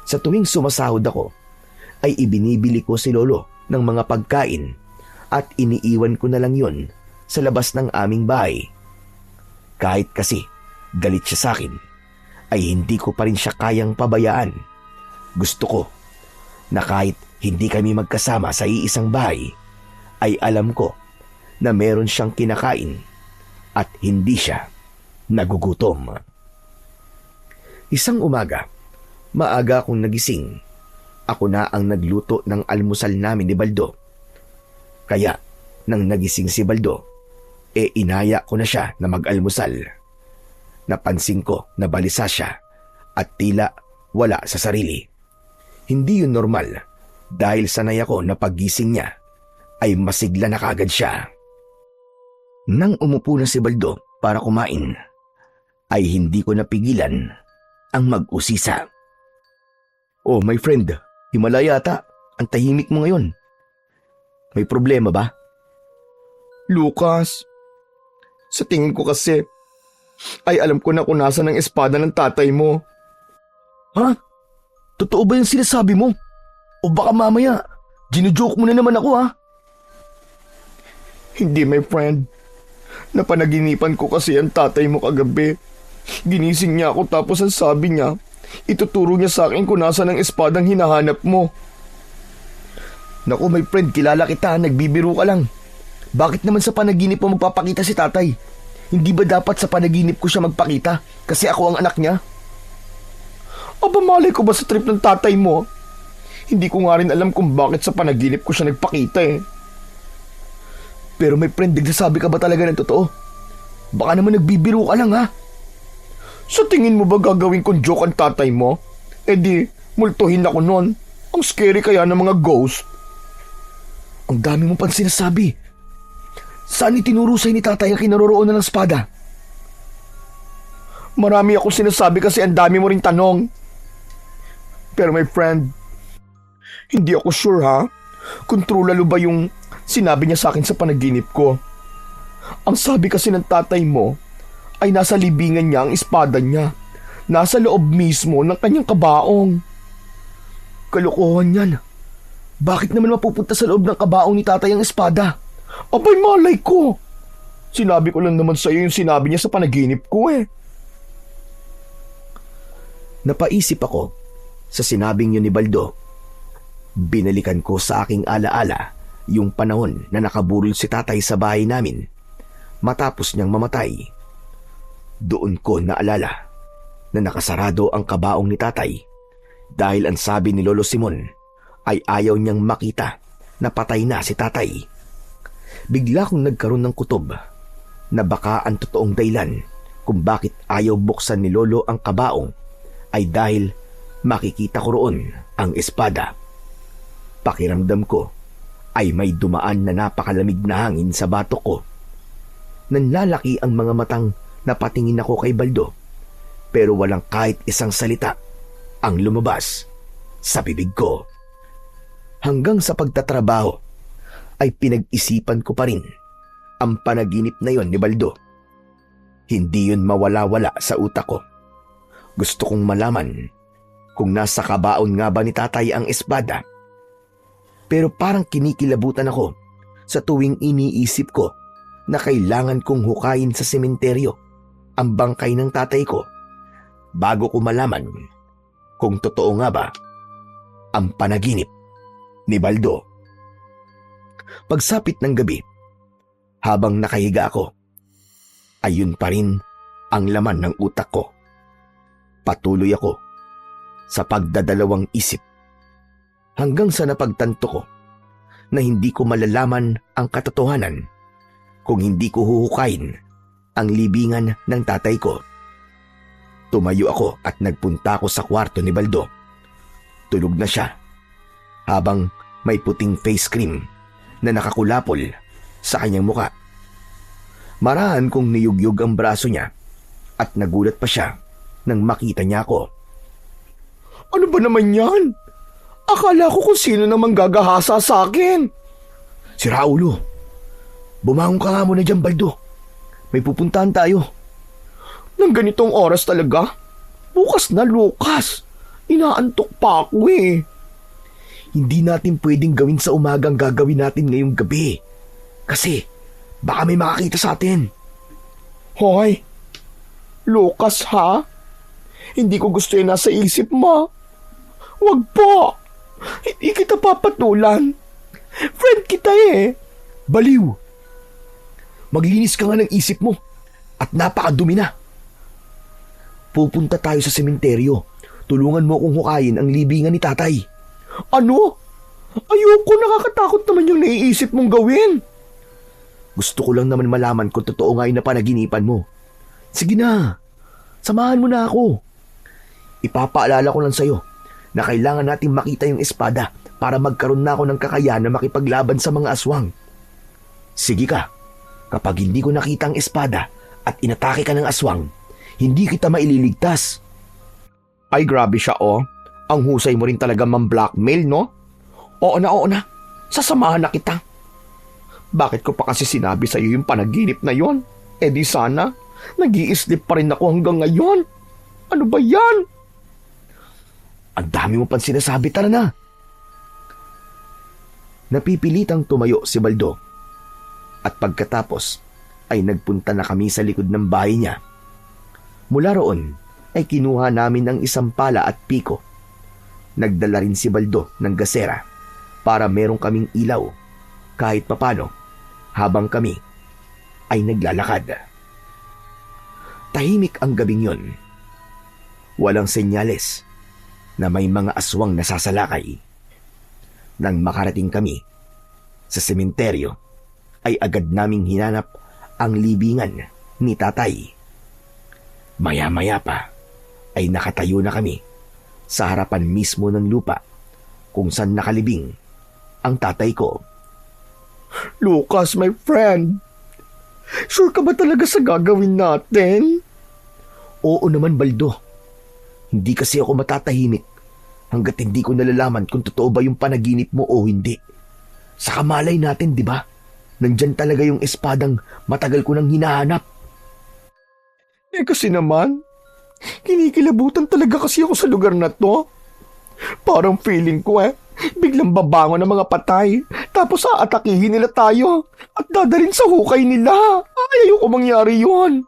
Sa tuwing sumasahod ako, ay ibinibili ko si lolo ng mga pagkain at iniiwan ko na lang yun sa labas ng aming bahay. Kahit kasi galit siya sa akin, ay hindi ko pa rin siya kayang pabayaan. Gusto ko na kahit hindi kami magkasama sa iisang bahay, ay alam ko na meron siyang kinakain at hindi siya nagugutom. Isang umaga, maaga akong nagising. Ako na ang nagluto ng almusal namin ni Baldo. Kaya, nang nagising si Baldo, inaya ko na siya na mag-almusal. Napansin ko na balisa siya at tila wala sa sarili. Hindi yun normal dahil sanay ako na paggising niya ay masigla na kagad siya. Nang umupo na si Baldo para kumain, ay hindi ko napigilan ang mag-usisa. Oh, my friend, himala yata. Ang tahimik mo ngayon. May problema ba? Lucas, sa tingin ko kasi, ay alam ko na kung nasan ang espada ng tatay mo. Ha? Totoo ba yung sinasabi mo? O baka mamaya, ginujoke mo na naman ako ha? Hindi, my friend. Napanaginipan ko kasi ang tatay mo kagabi. Ginising niya ako tapos ang sabi niya, ituturo niya sa akin kung nasan ang espadang hinahanap mo. Naku my friend, kilala kita, nagbibiro ka lang. Bakit naman sa panaginip mo magpapakita si tatay? Hindi ba dapat sa panaginip ko siya magpakita kasi ako ang anak niya? Aba malay ko ba sa trip ng tatay mo? Hindi ko nga rin alam kung bakit sa panaginip ko siya nagpakita eh. Pero my friend, nagsasabi ka ba talaga ng totoo? Baka naman nagbibiro ka lang ha? Sa tingin mo ba gagawin kong joke ang tatay mo? Eh di, multuhin ako nun. Ang scary kaya ng mga ghost. Ang dami mo pang sinasabi. Saan itinuro sa'yo ni tatay ang kinaroroonan ng espada? Marami akong sinasabi kasi ang dami mo ring tanong. Pero my friend, hindi ako sure ha kung true lalo ba yung sinabi niya sa akin sa panaginip ko. Ang sabi kasi ng tatay mo ay nasa libingan niya ang espada niya. Nasa loob mismo ng kanyang kabaong. Kalokohan yan. Bakit naman mapupunta sa loob ng kabaong ni tatay ang espada? Abay malay ko. Sinabi ko lang naman sa iyo yung sinabi niya sa panaginip ko eh. Napaisip ako sa sinabing yun ni Baldo. Binalikan ko sa aking alaala yung panahon na nakaburol si tatay sa bahay namin matapos niyang mamatay. Doon ko naalala na nakasarado ang kabaong ni tatay dahil ang sabi ni Lolo Simon ay ayaw niyang makita na patay na si tatay. Bigla kong nagkaroon ng kutob na baka ang totoong dahilan kung bakit ayaw buksan ni Lolo ang kabaong ay dahil makikita ko roon ang espada. Pakiramdam ko ay may dumaan na napakalamig na hangin sa batok ko. Nanlalaki ang mga matang napatingin ako kay Baldo pero walang kahit isang salita ang lumabas sa bibig ko. Hanggang sa pagtatrabaho ay pinag-isipan ko pa rin ang panaginip na yon ni Baldo. Hindi yun mawala-wala sa utak ko. Gusto kong malaman kung nasa kabaon nga ba ni tatay ang espada. Pero parang kinikilabutan ako sa tuwing iniisip ko na kailangan kong hukayin sa sementeryo ang bangkay ng tatay ko bago ko malaman kung totoo nga ba ang panaginip ni Baldo. Pagsapit ng gabi, habang nakahiga ako, ayun pa rin ang laman ng utak ko. Patuloy ako sa pagdadalawang isip hanggang sa napagtanto ko na hindi ko malalaman ang katotohanan kung hindi ko huhukayin ang libingan ng tatay ko. Tumayo ako at nagpunta ako sa kwarto ni Baldo. Tulog na siya habang may puting face cream na nakakulapol sa kanyang muka. Marahan kong niyugyug ang braso niya at nagulat pa siya nang makita niya ako. Ano ba naman yan? Akala ko kung sino namang gagahasa sa akin. Si Raulo, bumangon ka nga muna dyan, Baldo. May pupuntahan tayo. Nang ganitong oras talaga? Bukas na, Lucas. Inaantok pa ako eh. Hindi natin pwedeng gawin sa umagang gagawin natin ngayong gabi. Kasi baka may makakita sa atin. Hoy, Lucas ha? Hindi ko gusto yung nasa isip mo. Wag po. Hindi kita papatulan. Friend kita eh. Baliw! Maglinis ka nga ng isip mo at napakadumi na. Pupunta tayo sa sementeryo. Tulungan mo akong hukayin ang libingan ni tatay. Ano? Ayoko, nakakatakot naman yung naiisip mong gawin. Gusto ko lang naman malaman kung totoo nga yung napanaginipan mo. Sige na, samahan mo na ako. Ipapaalala ko lang sa'yo na kailangan natin makita yung espada para magkaroon na ako ng kakayahan na makipaglaban sa mga aswang. Sige ka, kapag hindi ko nakita ang espada at inatake ka ng aswang, hindi kita maililigtas. Ay grabe siya oh. Ang husay mo rin talaga man-blackmail, no? Oo na. Sasamahan na kita. Bakit ko pa kasi sinabi sa'yo yung panaginip na yon? Eh di sana, nag-i-sleep pa rin ako hanggang ngayon. Ano ba yan? Ang dami mo pang sinasabi, tara na. Napipilitang tumayo si Baldo. At pagkatapos ay nagpunta na kami sa likod ng bahay niya. Mula roon ay kinuha namin ang isang pala at piko. Nagdala rin si Baldo ng gasera para merong kaming ilaw kahit papano habang kami ay naglalakad. Tahimik ang gabing yon. Walang senyales na may mga aswang nasasalakay. Nang makarating kami sa sementeryo, ay agad naming hinanap ang libingan ni tatay. Maya-maya pa ay nakatayo na kami sa harapan mismo ng lupa kung saan nakalibing ang tatay ko. Lucas, my friend. Sure ka ba talaga sa gagawin natin? Oo naman, Baldo. Hindi kasi ako matatahimik hanggat hindi ko nalalaman kung totoo ba yung panaginip mo o hindi. Sa kamalay natin, di ba? Nandyan talaga yung espadang matagal ko nang hinahanap. Eh kasi naman, kinikilabutan talaga kasi ako sa lugar na to. Parang feeling ko biglang babangon ng mga patay, tapos aatakihin nila tayo at dadalhin sa hukay nila. Ay, ayoko mangyari yun.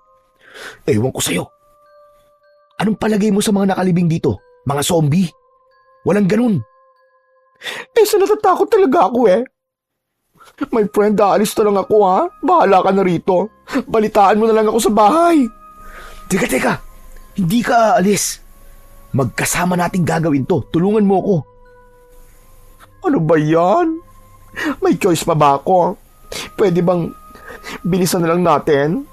Ewan ko sa'yo. Anong palagay mo sa mga nakalibing dito? Mga zombie? Walang ganun. Sa natatakot talaga ako My friend, aalis na lang ako ha. Bahala ka na rito. Balitaan mo na lang ako sa bahay. Teka. Hindi ka aalis. Magkasama nating gagawin to. Tulungan mo ako. Ano ba yan? May choice pa ba ako? Pwede bang bilisan na lang natin?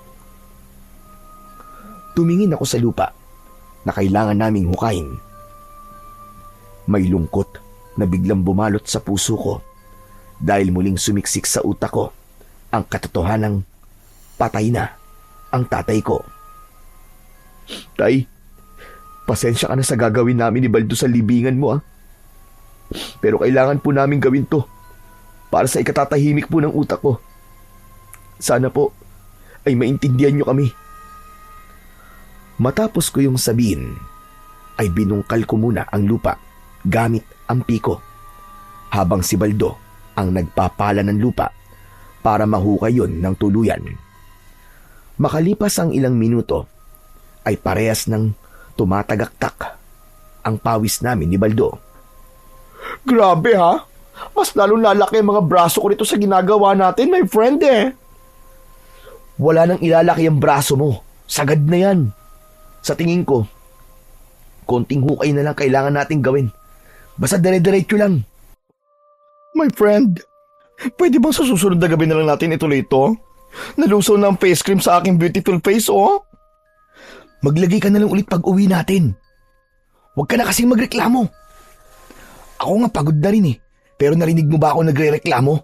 Tumingin ako sa lupa na kailangan naming hukayin. May lungkot na biglang bumalot sa puso ko dahil muling sumiksik sa utak ko ang katotohanang patay na ang tatay ko. Tay, pasensya ka na sa gagawin namin ni Baldo sa libingan mo Pero kailangan po namin gawin to para sa ikatatahimik po ng utak ko. Sana po ay maintindihan nyo kami. Matapos ko yung sabihin, ay binungkal ko muna ang lupa gamit ang piko, habang si Baldo ang nagpapala ng lupa para mahukay yon ng tuluyan. Makalipas ang ilang minuto, ay parehas ng tumatagaktak ang pawis namin ni Baldo. Grabe ha? Mas lalong lalaki ang mga braso ko nito sa ginagawa natin, my friend Wala nang ilalaki ang braso mo. Sagad na yan. Sa tingin ko, konting hukay na lang kailangan nating gawin. Basta dire-diretso lang. My friend, pwede bang sa susunod na gabi na lang natin ituloy ito? Nalusaw na ang face cream sa aking beautiful face, oh. Maglagay ka na lang ulit pag uwi natin. Huwag ka na kasing magreklamo. Ako nga pagod na rin eh. Pero narinig mo ba ako nagre-reklamo?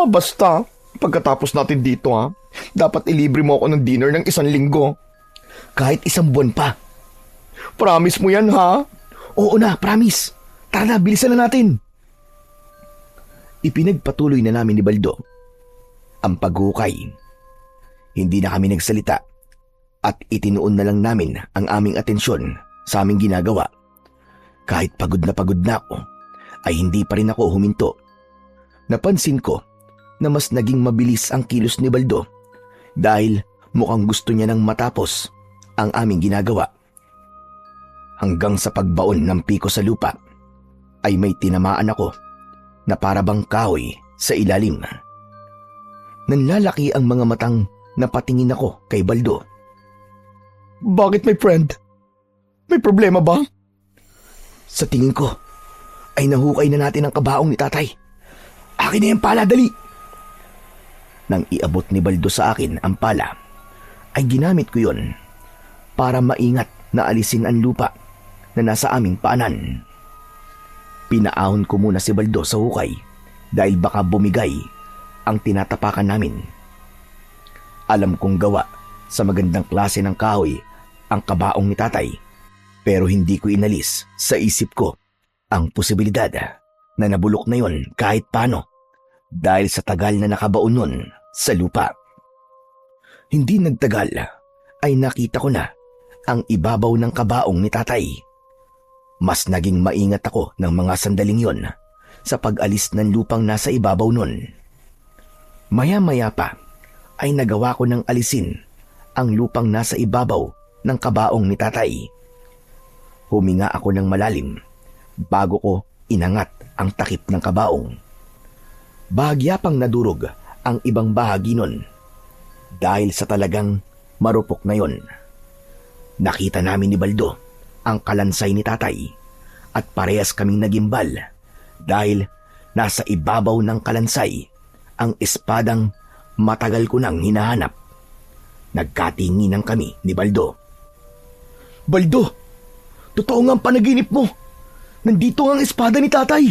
Basta. Pagkatapos natin dito, dapat ilibre mo ako ng dinner ng 1 linggo. Kahit 1 buwan pa. Promise mo yan, ha? Oo na, promise. Tara na, bilisan na natin. Ipinagpatuloy na namin ni Baldo ang paghukay. Hindi na kami nagsalita at itinuon na lang namin ang aming atensyon sa aming ginagawa. Kahit pagod na ako, ay hindi pa rin ako huminto. Napansin ko na mas naging mabilis ang kilos ni Baldo dahil mukhang gusto niya nang matapos ang aming ginagawa. Hanggang sa pagbaon ng piko sa lupa ay may tinamaan ako na para bang kahoy sa ilalim. Nanlalaki ang mga matang napatingin ako kay Baldo. Bakit, my friend? May problema ba? Sa tingin ko ay nahukay na natin ang kabaong ni tatay. Akin na yung pala, dali! Nang iabot ni Baldo sa akin ang pala, ay ginamit ko yon para maingat na alisin ang lupa na nasa aming paanan. Pinaahon ko muna si Baldo sa hukay dahil baka bumigay ang tinatapakan namin. Alam kong gawa sa magandang klase ng kahoy ang kabaong ni tatay, pero hindi ko inalis sa isip ko ang posibilidad na nabulok na yon kahit paano dahil sa tagal na nakabaon nun sa lupa. Hindi nagtagal ay nakita ko na ang ibabaw ng kabaong ni tatay. Mas naging maingat ako ng mga sandaling yon sa pag-alis ng lupang nasa ibabaw nun. Maya-maya pa ay nagawa ko ng alisin ang lupang nasa ibabaw ng kabaong ni tatay. Huminga ako ng malalim bago ko inangat ang takip ng kabaong. Bahagya pang nadurog ang ibang bahagi nun dahil sa talagang marupok na yon. Nakita namin ni Baldo ang kalansay ni tatay at parehas kaming nagimbal dahil nasa ibabaw ng kalansay ang espadang matagal ko nang hinahanap. Nagkatinginan kami ni Baldo. Baldo, totoo nga ang panaginip mo. Nandito ang espada ni tatay.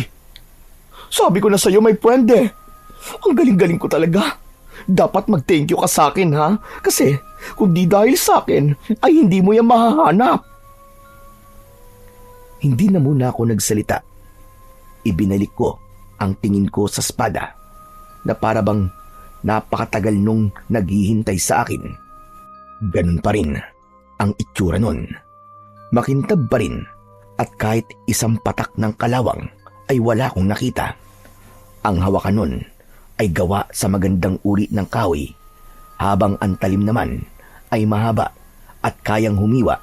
Sabi ko na sa'yo, my friend eh. Ang galing-galing ko talaga. Dapat mag-thank you ka sa akin, ha? Kasi kung di dahil sa akin, ay hindi mo yan mahahanap. Hindi na muna ako nagsalita. Ibinalik ko ang tingin ko sa espada na para bang napakatagal nung naghihintay sa akin. Ganun pa rin ang itsura nun. Makintab pa rin at kahit isang patak ng kalawang ay wala akong nakita. Ang hawakan nun ay gawa sa magandang uri ng kahoy, habang ang talim naman ay mahaba at kayang humiwa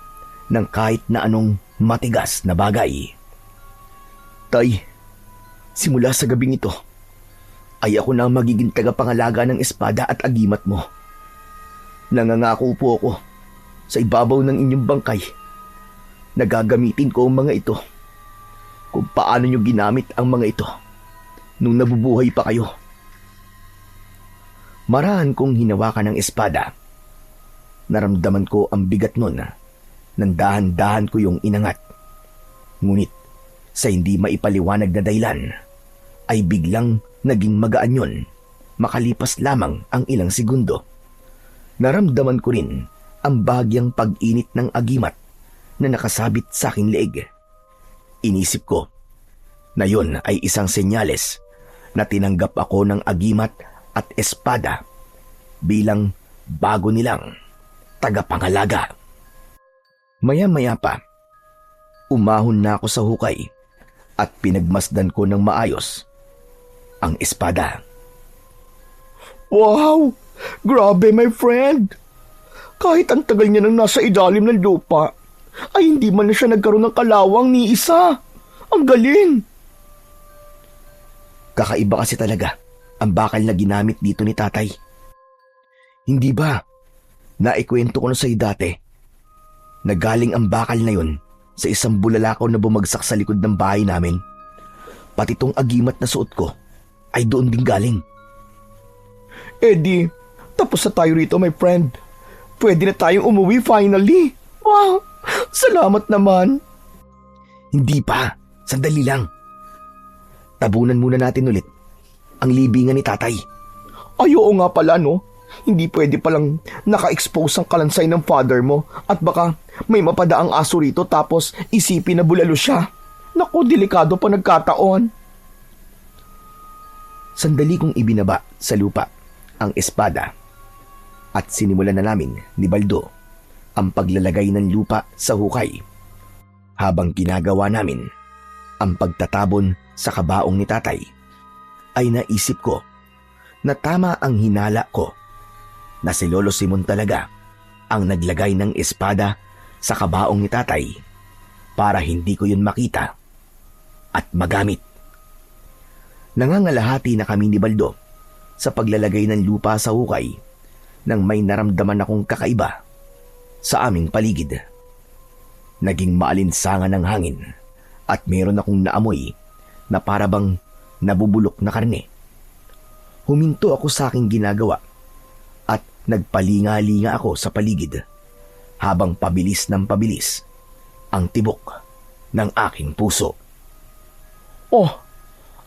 ng kahit na anong matigas na bagay. Tay, simula sa gabing ito, ay ako na magiging tagapangalaga ng espada at agimat mo. Nangangako po ako sa ibabaw ng inyong bangkay na gagamitin ko ang mga ito kung paano nyo ginamit ang mga ito nung nabubuhay pa kayo. Marahan kong hinawakan ng espada. Naramdaman ko ang bigat nun. Nandahan-dahan ko yung inangat. Ngunit sa hindi maipaliwanag na dahilan ay biglang naging magaan yun makalipas lamang ang ilang segundo. Naramdaman ko rin ang bahagyang pag-init ng agimat na nakasabit sa aking leeg. Inisip ko na yun ay isang senyales na tinanggap ako ng agimat at espada bilang bago nilang tagapangalaga. Maya-maya pa, umahon na ako sa hukay at pinagmasdan ko ng maayos ang espada. Wow! Grabe, my friend! Kahit ang tagal niya nang nasa ilalim ng lupa, ay hindi man na siya nagkaroon ng kalawang ni isa. Ang galing! Kakaiba kasi talaga ang bakal na ginamit dito ni tatay. Hindi ba naikwento ko na sa'yo dati na galing ang bakal na yun sa isang bulalakaw na bumagsak sa likod ng bahay namin? Pati tong agimat na suot ko ay doon din galing. Eddie, tapos na tayo rito, my friend. Pwede na tayong umuwi finally. Wow, salamat naman. Hindi pa. Sandali lang. Tabunan muna natin ulit ang libingan ni tatay. Ay, oo nga pala, no? Hindi pwede palang naka-expose ang kalansay ng father mo at baka may mapadaang aso rito tapos isipin na bulalo siya. Naku, delikado pa nagkataon. Sandali kong ibinaba sa lupa ang espada at sinimulan na namin ni Baldo ang paglalagay ng lupa sa hukay habang ginagawa namin ang pagtatabon sa kabaong ni tatay ay naisip ko na tama ang hinala ko na si Lolo Simon talaga ang naglagay ng espada sa kabaong ni tatay para hindi ko yun makita at magamit. Nangangalahati na kami ni Baldo sa paglalagay ng lupa sa hukay nang may naramdaman akong kakaiba sa aming paligid. Naging maalinsangan ng hangin at meron akong naamoy na parabang nabubulok na karne. Huminto ako sa aking ginagawa at nagpalinga-linga ako sa paligid habang pabilis ng pabilis ang tibok ng aking puso. Oh,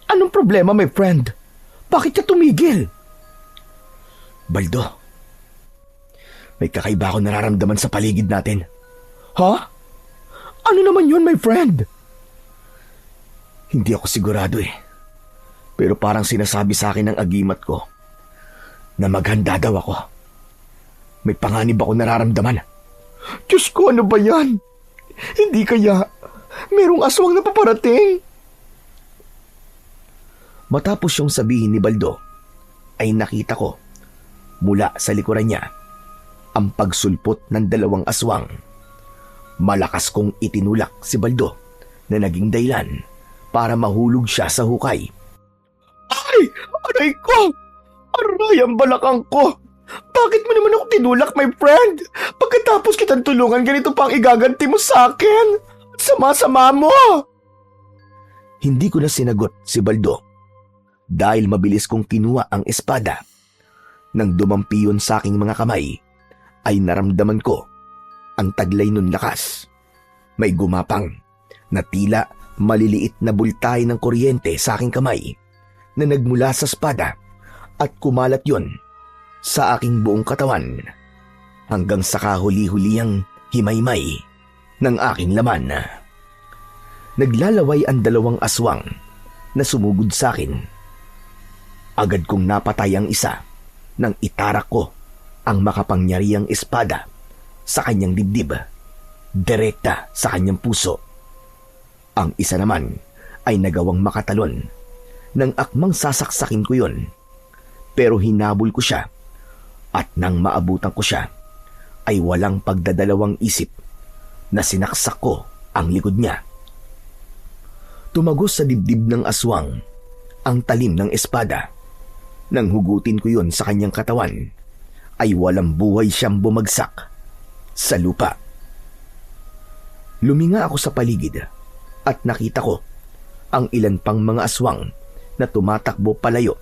anong problema, my friend? Bakit ka tumigil? Baldo, may kakaiba ako nararamdaman sa paligid natin. Ha? Ano naman yun, my friend? Hindi ako sigurado eh. Pero parang sinasabi sa akin ng agimat ko na maghanda daw ako. May panganib ako nararamdaman. Diyos ko, ano ba yan? Hindi kaya merong aswang na paparating? Matapos yung sabihin ni Baldo, ay nakita ko mula sa likuran niya ang pagsulpot ng 2 aswang. Malakas kong itinulak si Baldo na naging dahilan para mahulog siya sa hukay. Ay! Aray ko! Aray ang balakang ko! Bakit mo naman ako tinulak, my friend? Pagkatapos kitang tulungan, ganito pa ang igaganti mo sa akin? Sama-sama mo! Hindi ko na sinagot si Baldo dahil mabilis kong kinuha ang espada. Nang dumampi yun sa aking mga kamay, ay naramdaman ko ang taglay nun lakas. May gumapang na tila maliliit na bultay ng kuryente sa aking kamay na nagmula sa espada at kumalat yon sa aking buong katawan hanggang sa kahuli-huliyang himaymay ng aking laman. Naglalaway ang 2 aswang na sumugod sa akin. Agad kong napatay ang isa nang itarak ko ang makapangyarihang espada sa kanyang dibdib, direkta sa kanyang puso. Ang isa naman ay nagawang makatalon nang akmang sasaksakin ko yon, pero hinabol ko siya at nang maabutan ko siya ay walang pagdadalawang isip na sinaksak ko ang likod niya. Tumagos sa dibdib ng aswang ang talim ng espada. Nang hugutin ko yon sa kanyang katawan, ay walang buhay siyang bumagsak sa lupa. Luminga ako sa paligid at nakita ko ang ilan pang mga aswang na tumatakbo palayo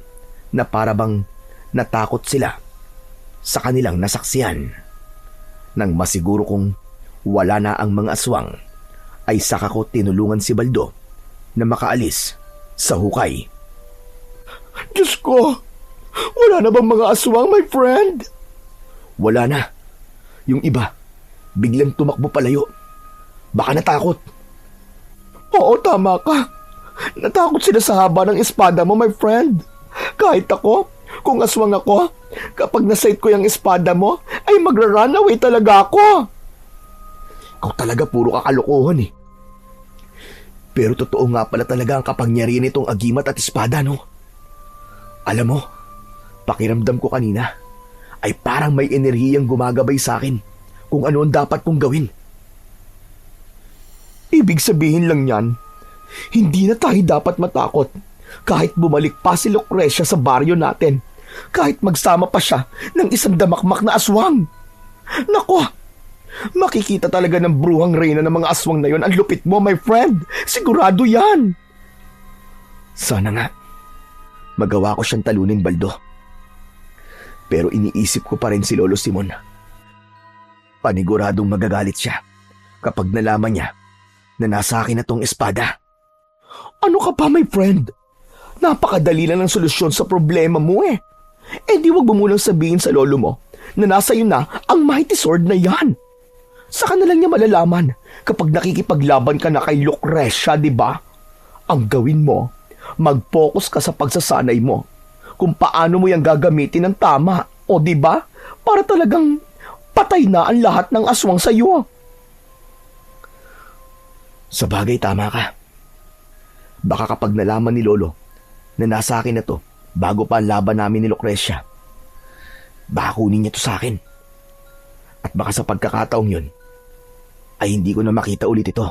na parabang natakot sila sa kanilang nasaksihan. Nang masiguro kong wala na ang mga aswang, ay saka ko tinulungan si Baldo na makaalis sa hukay. Diyos ko! Wala na bang mga aswang, my friend? Wala na. Yung iba, biglang tumakbo palayo. Baka natakot. Oo, tama ka. Natakot sila sa haba ng espada mo, my friend. Kahit ako, kung aswang ako, kapag nasight ko yung espada mo, ay magra-run away talaga ako. Ikaw talaga puro kakalokohan eh. Pero totoo nga pala talaga ang kapangyarihan nitong agimat at espada, no? Alam mo, pakiramdam ko kanina ay parang may enerhiyang gumagabay sa akin kung ano ang dapat kong gawin. Ibig sabihin lang yan, hindi na tayo dapat matakot kahit bumalik pa si Lucrecia sa baryo natin, kahit magsama pa siya ng isang damakmak na aswang. Nako, makikita talaga ng bruhang reyna ng mga aswang na yon ang lupit mo, my friend. Sigurado yan. Sana nga magawa ko siyang talunin, Baldo. Pero iniisip ko pa rin si Lolo Simon. Paniguradong magagalit siya kapag nalaman niya na nasa akin na tong espada. Ano ka pa, my friend? Napakadali lang ng solusyon sa problema mo eh. Eh di wag mo munang sabihin sa lolo mo na nasa iyo na ang mighty sword na yan. Saka na lang niya malalaman kapag nakikipaglaban ka na kay Lucrecia, di ba? Ang gawin mo, mag-focus ka sa pagsasanay mo kung paano mo yung gagamitin ng tama, o di ba? Para talagang patay na ang lahat ng aswang sa iyo. Sa bagay, tama ka. Baka kapag nalaman ni Lolo na nasa akin na to bago pa ang laban namin ni Lucrecia, baka kunin niya to sa akin. At baka sa pagkakataong yun, ay hindi ko na makita ulit ito.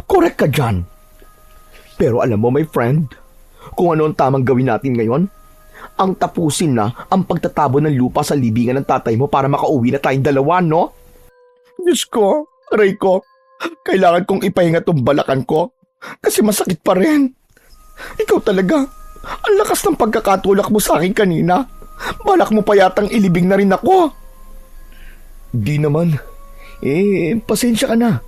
Correct ka dyan. Pero alam mo, my friend, kung ano ang tamang gawin natin ngayon, ang tapusin na ang pagtatabo ng lupa sa libingan ng tatay mo para makauwi na tayong dalawa, no? Diyos ko, aray ko, kailangan kong ipahinga tong balakan ko kasi masakit pa rin. Ikaw talaga, ang lakas ng pagkakatulak mo sa akin kanina. Balak mo pa yatang ilibing na rin ako. Di naman. Pasensya ka na.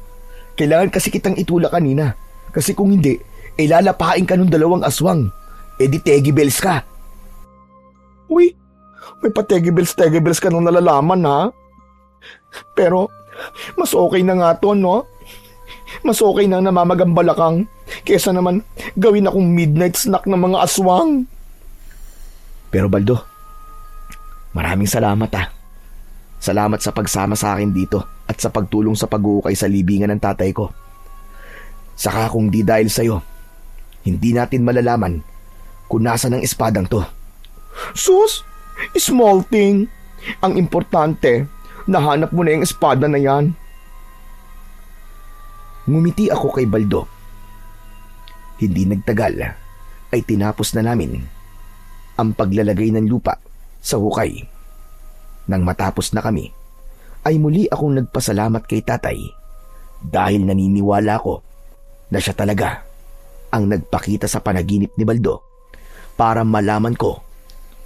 Kailangan kasi kitang itulak kanina. Kasi kung hindi, lalapain ka nung dalawang aswang. Di tegi bells ka. Uy, may pa-tegi bells ka nung nalalaman, ha? Pero, mas okay na nga to, no? Mas okay na namamagambala kang kesa naman gawin akong midnight snack ng mga aswang. Pero Baldo, maraming salamat Salamat sa pagsama sa akin dito at sa pagtulong sa pag-uukay sa libingan ng tatay ko. Saka kung di dahil sa'yo, hindi natin malalaman kung nasa ng espadang to. Sus, small thing. Ang importante, nahanap mo na yung espada na yan. Ngumiti ako kay Baldo. Hindi nagtagal ay tinapos na namin ang paglalagay ng lupa sa hukay. Nang matapos na kami, ay muli akong nagpasalamat kay tatay dahil naniniwala ko na siya talaga ang nagpakita sa panaginip ni Baldo para malaman ko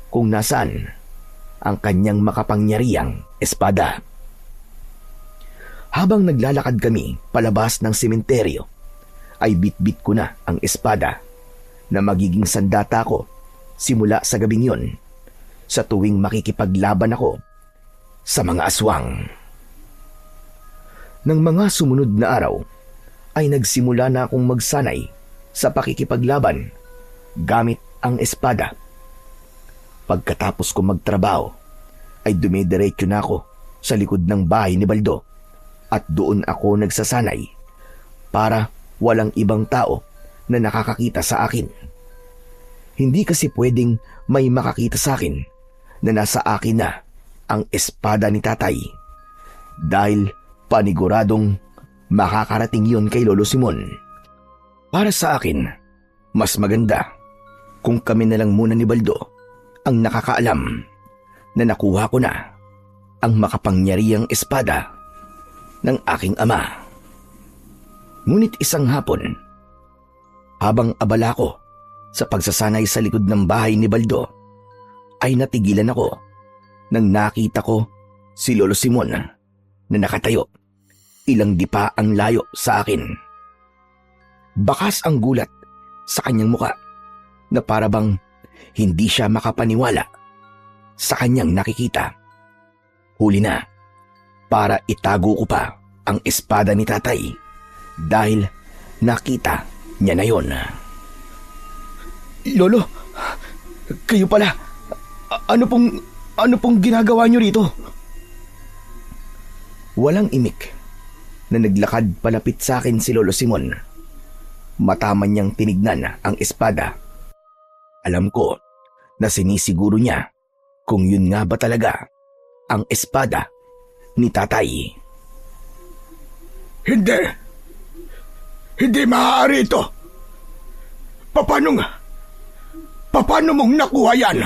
kung nasaan ang kanyang makapangyarihang espada. Habang naglalakad kami palabas ng sementeryo, ay bitbit ko na ang espada na magiging sandata ko simula sa gabing yon sa tuwing makikipaglaban ako sa mga aswang. Nang mga sumunod na araw, ay nagsimula na akong magsanay sa pakikipaglaban gamit ang espada. Pagkatapos ko magtrabaho, ay dumidiretso na ako sa likod ng bahay ni Baldo at doon ako nagsasanay para walang ibang tao na nakakakita sa akin. Hindi kasi pwedeng may makakita sa akin na nasa akin na ang espada ni tatay dahil paniguradong makakarating yun kay Lolo Simon. Para sa akin, mas maganda kung kami na lang muna ni Baldo ang nakakaalam na nakuha ko na ang makapangyarihang espada ng aking ama. Ngunit isang hapon, habang abala ko sa pagsasanay sa likod ng bahay ni Baldo, ay natigilan ako nang nakita ko si Lolo Simon na nakatayo, ilang dipa ang layo sa akin. Bakas ang gulat sa kanyang muka na parabang hindi siya makapaniwala sa kanyang nakikita. Huli na para itago ko pa ang espada ni tatay dahil nakita niya na yon. Lolo, kayo pala. Ano pong ginagawa niyo rito? Walang imik na naglakad palapit sa akin si Lolo Simon. Mataman niyang tinignan ang espada. Alam ko na sinisiguro niya kung yun nga ba talaga ang espada ni tatay. Hindi maaari ito. Paano mong nakuha yan?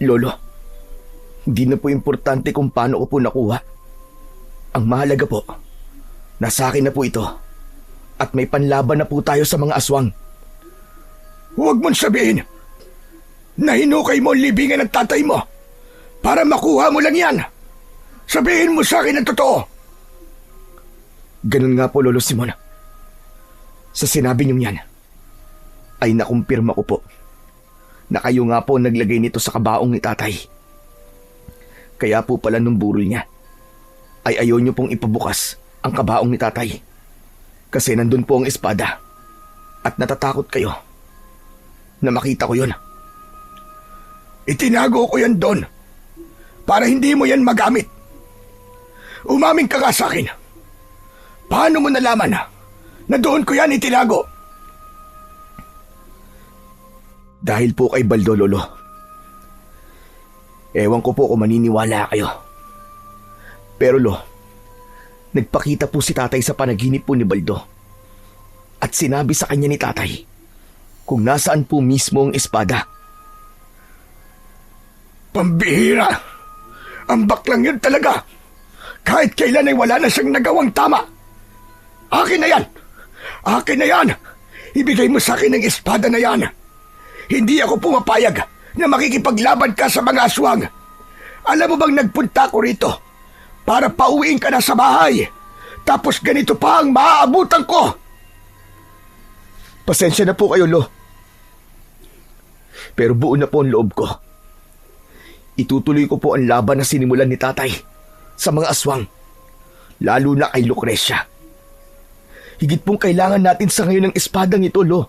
Lolo, hindi na po importante kung paano ko po nakuha. Ang mahalaga po, nasa akin na po ito at may panlaban na po tayo sa mga aswang. Huwag mong sabihin. na hinukay mo ang libingan ng tatay mo para makuha mo lang yan. Sabihin mo sa akin ang totoo. Ganun nga po, Lolo Simon. Sa sinabi niyong yan, ay nakumpirma ko po na kayo nga po naglagay nito sa kabaong ni tatay. Kaya po pala nung burol niya, ay ayaw niyo pong ipabukas ang kabaong ni tatay. Kasi nandun po ang espada at natatakot kayo na makita ko yun. Itinago ko yan doon para hindi mo yan magamit. Umamin ka nga sa akin. Paano mo nalaman na doon ko yan itinago? Dahil po kay Baldo, Lolo. Ewan ko po kung maniniwala kayo. Pero nagpakita po si tatay sa panaginip po ni Baldo. At sinabi sa kanya ni tatay kung nasaan po mismo ang espada. Pambihira! Ang baklang yun talaga! Kahit kailan ay wala na siyang nagawang tama! Akin na yan! Akin na yan! Ibigay mo sa akin ang espada na yan! Hindi ako pumapayag na makikipaglaban ka sa mga aswang! Alam mo bang nagpunta ko rito para pauwiin ka na sa bahay? Tapos ganito pa ang maaabutan ko! Pasensya na po kayo, Lo. Pero buo na po ang loob ko. Itutuloy ko po ang laban na sinimulan ni tatay sa mga aswang, lalo na kay Lucrecia. Higit pong kailangan natin sa ngayon ng espadang ito, Lo.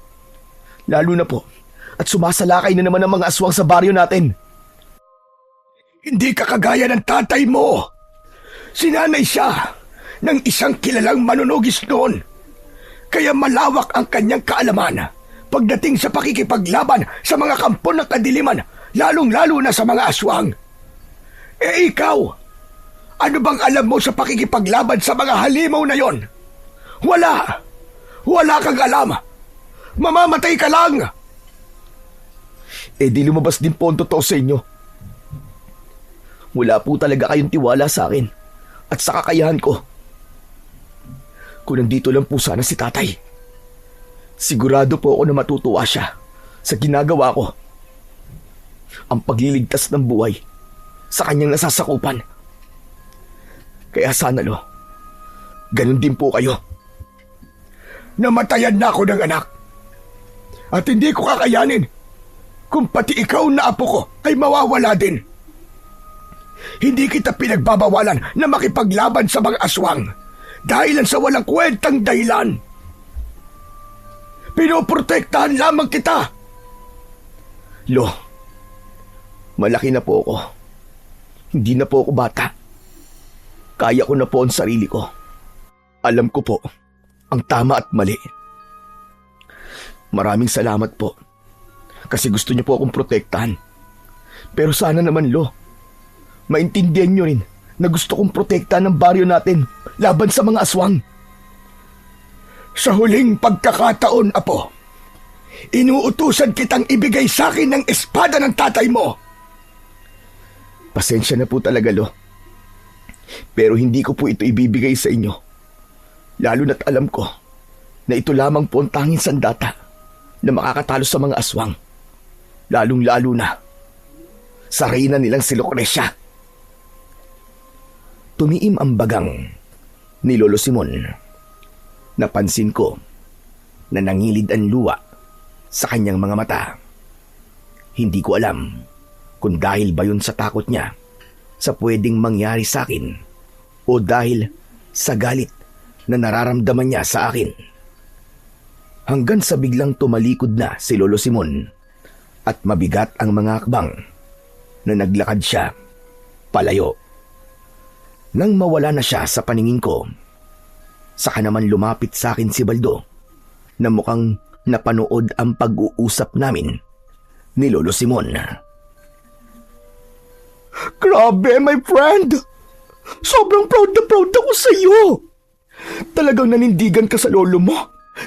Lalo na po at sumasalakay na naman ang mga aswang sa baryo natin. Hindi ka kagaya ng tatay mo. Sinanay siya ng isang kilalang manunugis noon. Kaya malawak ang kanyang kaalaman pagdating sa pakikipaglaban sa mga kampo ng kadiliman, lalong-lalo na sa mga aswang. Eh ikaw, ano bang alam mo sa pakikipaglaban sa mga halimaw na yon? Wala! Wala kang alam! Mamamatay ka lang! Eh di lumabas din po ang totoo sa inyo. Wala po talaga kayong tiwala sa akin at sa kakayahan ko. Kung nandito lang po sana si tatay, sigurado po ako na matutuwa siya sa ginagawa ko. Ang pagliligtas ng buhay sa kanyang nasasakupan. Kaya sana, Lo, ganun din po kayo. Namatayan na ako ng anak. At hindi ko kakayanin kung pati ikaw na apo ko ay mawawala din. Hindi kita pinagbabawalan na makipaglaban sa mga aswang dahilan sa walang kwentang dahilan. Pinoprotektahan lamang kita. Lo, malaki na po ako. Hindi na po ako bata. Kaya ko na po ang sarili ko. Alam ko po ang tama at mali. Maraming salamat po kasi gusto niyo po akong protektahan. Pero sana naman, Lo, maintindihan niyo rin na gusto kong protektahan ng baryo natin laban sa mga aswang. Sa huling pagkakataon, apo, inuutusan kitang ibigay sa akin ng espada ng tatay mo. Pasensya na po talaga, Lo. Pero hindi ko po ito ibibigay sa inyo. Lalo na't alam ko na ito lamang po ang tanging sandata na makakatalo sa mga aswang. Lalong-lalo na sa reyna nilang si Lucrecia. Tumiim ang bagang ni Lolo Simon. Napansin ko na nangilid ang luwa sa kanyang mga mata. Hindi ko alam kung dahil ba yun sa takot niya sa pwedeng mangyari sa akin o dahil sa galit na nararamdaman niya sa akin. Hanggang sa biglang tumalikod na si Lolo Simon at mabigat ang mga akbang na naglakad siya palayo. Nang mawala na siya sa paningin ko, saka naman lumapit sa akin si Baldo na mukhang napanood ang pag-uusap namin ni Lolo Simon. Grabe, my friend! Sobrang proud na proud ako sa iyo! Talagang nanindigan ka sa lolo mo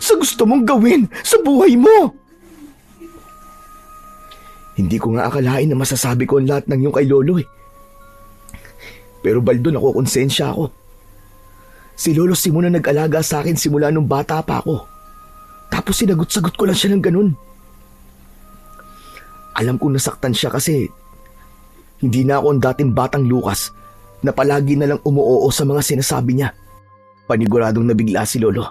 sa gusto mong gawin sa buhay mo! Hindi ko nga akalain na masasabi ko ang lahat ng yung kay Lolo eh. Pero Baldo, nakukonsensya ako. Si Lolo Simon na nag-alaga sa akin simula nung bata pa ako. Tapos sinagot-sagot ko lang siya ng ganun. Alam kong nasaktan siya kasi hindi na ako ang dating batang Lucas na palagi na lang umuoo sa mga sinasabi niya. Paniguradong nabigla si Lolo.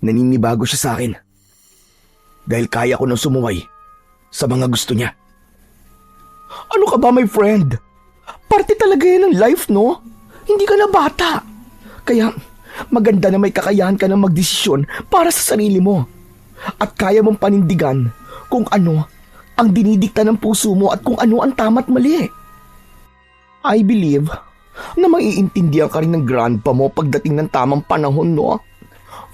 Naninibago siya sa akin dahil kaya ko nang sumuway sa mga gusto niya. Ano ka ba, my friend? Parte talaga yan ng life, no? Hindi ka na bata. Kaya maganda na may kakayahan ka ng magdesisyon para sa sarili mo. At kaya mong panindigan kung ano ang dinidikta ng puso mo at kung ano ang tama't mali. I believe na maiintindihan ka rin ng grandpa mo pagdating ng tamang panahon, no?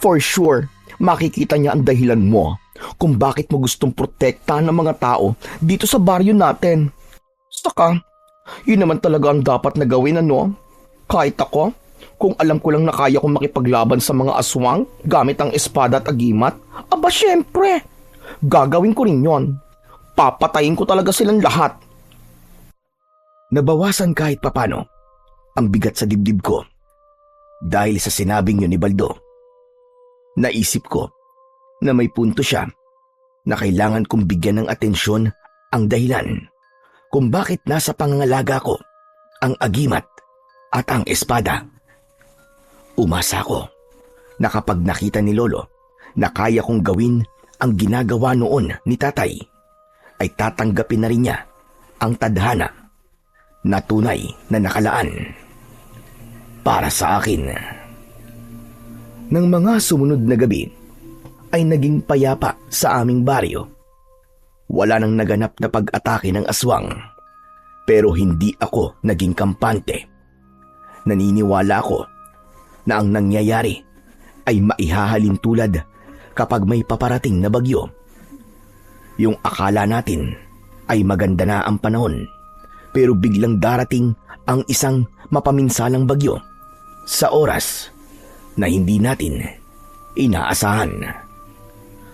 For sure, makikita niya ang dahilan mo kung bakit mo gustong protektahan ng mga tao dito sa baryo natin. Saka, yun naman talaga ang dapat na gawin, ano? Kahit ako, kung alam ko lang na kaya kong makipaglaban sa mga aswang gamit ang espada at agimat, aba syempre, gagawin ko rin yon. Papatayin ko talaga silang lahat. Nabawasan kahit papano ang bigat sa dibdib ko dahil sa sinabing yun ni Baldo. Naisip ko na may punto siya na kailangan kong bigyan ng atensyon ang dahilan kung bakit nasa pangangalaga ko ang agimat at ang espada. Umasa ko na kapag nakita ni Lolo na kaya kong gawin ang ginagawa noon ni Tatay, ay tatanggapin na rin niya ang tadhana na tunay na nakalaan para sa akin. Nang mga sumunod na gabi ay naging payapa sa aming baryo. Wala nang naganap na pag-atake ng aswang, pero hindi ako naging kampante. Naniniwala ako na ang nangyayari ay maihahalin tulad kapag may paparating na bagyo. Yung akala natin ay maganda na ang panahon, pero biglang darating ang isang mapaminsalang bagyo sa oras na hindi natin inaasahan.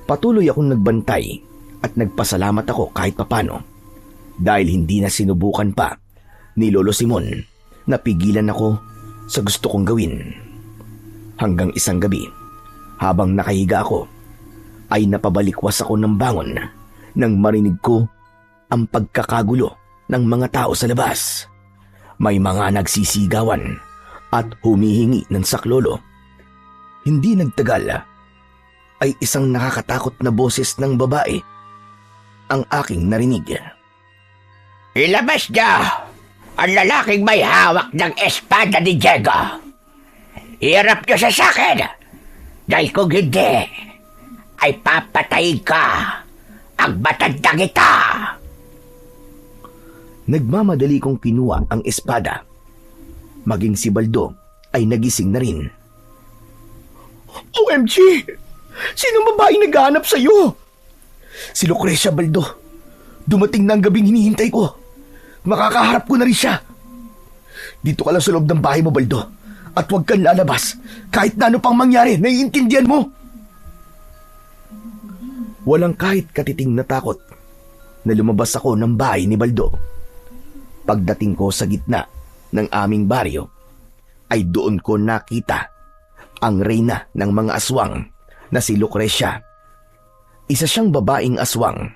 Patuloy akong nagbantay at nagpasalamat ako kahit papano dahil hindi na sinubukan pa ni Lolo Simon na pigilan ako sa gusto kong gawin. Hanggang isang gabi, habang nakahiga ako, ay napabalikwas ako ng bangon nang marinig ko ang pagkakagulo ng mga tao sa labas. May mga nagsisigawan at humihingi ng saklolo. Hindi nagtagal ay isang nakakatakot na boses ng babae ang aking narinig. Ilabas niya ang lalaking may hawak ng espada ni Diego. Iharap niyo siya sa akin. Dahil kung hindi, ay papatayin ka ang matandang ita. Nagmamadali kong kinuha ang espada. Maging si Baldo ay nagising na rin. OMG! Sinong babaeng naghahanap sa'yo? Si Lucrecia, Baldo. Dumating na ang gabing hinihintay ko. Makakaharap ko na rin siya. Dito ka lang sa loob ng bahay mo, Baldo. At huwag kang lalabas. Kahit na ano pang mangyari, naiintindihan mo. Walang kahit katiting na takot na lumabas ako ng bahay ni Baldo. Pagdating ko sa gitna ng aming baryo, ay doon ko nakita ang reyna ng mga aswang na si Lucrecia. Isa siyang babaeng aswang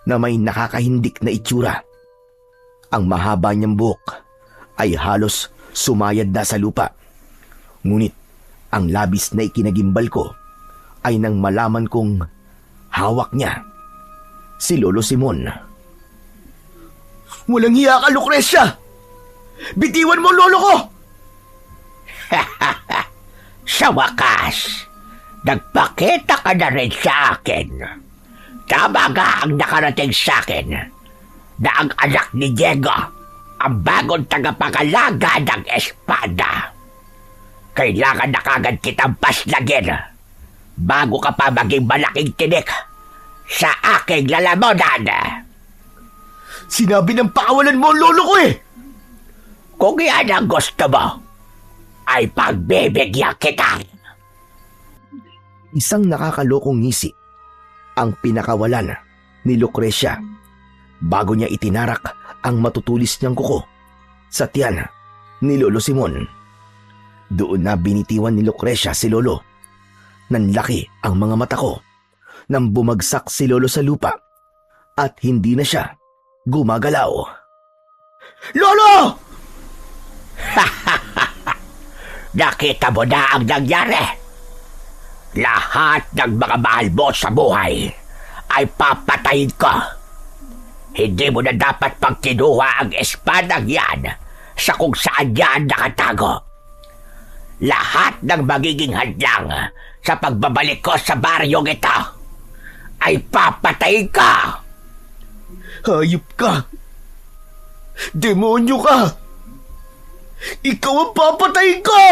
na may nakakahindik na itsura. Ang mahaba niyang buhok ay halos sumayad na sa lupa. Ngunit ang labis na ikinagimbal ko ay nang malaman kong hawak niya si Lolo Simon. Walang hiya ka, Lucrecia! Bitiwan mo ang lolo ko! Sa wakas, nagpakita ka na rin sa akin. Tama nga ang nakarating sa akin na ang anak ni Diego ang bagong tagapangalaga ng espada. Kailangan na kagad kitang paslagin bago ka pa maging malaking tinik sa aking lalamunan. Sinabi ng pakawalan mo ang lolo ko eh! Kung yan ang gusto mo, ay pagbibigyan kita. Isang nakakalokong ngisi ang pinakawalan ni Lucrecia bago niya itinarak ang matutulis niyang kuko sa tiyan ni Lolo Simon. Doon na binitiwan ni Lucrecia si Lolo. Nanlaki ang mga mata ko nang bumagsak si Lolo sa lupa at hindi na siya gumagalaw. Lolo! Nakita mo na ang nangyari. Lahat ng mga mahal mo sa buhay ay papatayin ko. Hindi mo na dapat pang kinuha ang espadang yan sa kung saan yan nakatago. Lahat ng magiging hadlang sa pagbabalik ko sa baryong ito ay papatayin ko. Hayop ka! Demonyo ka! Ikaw ang papatayin ko!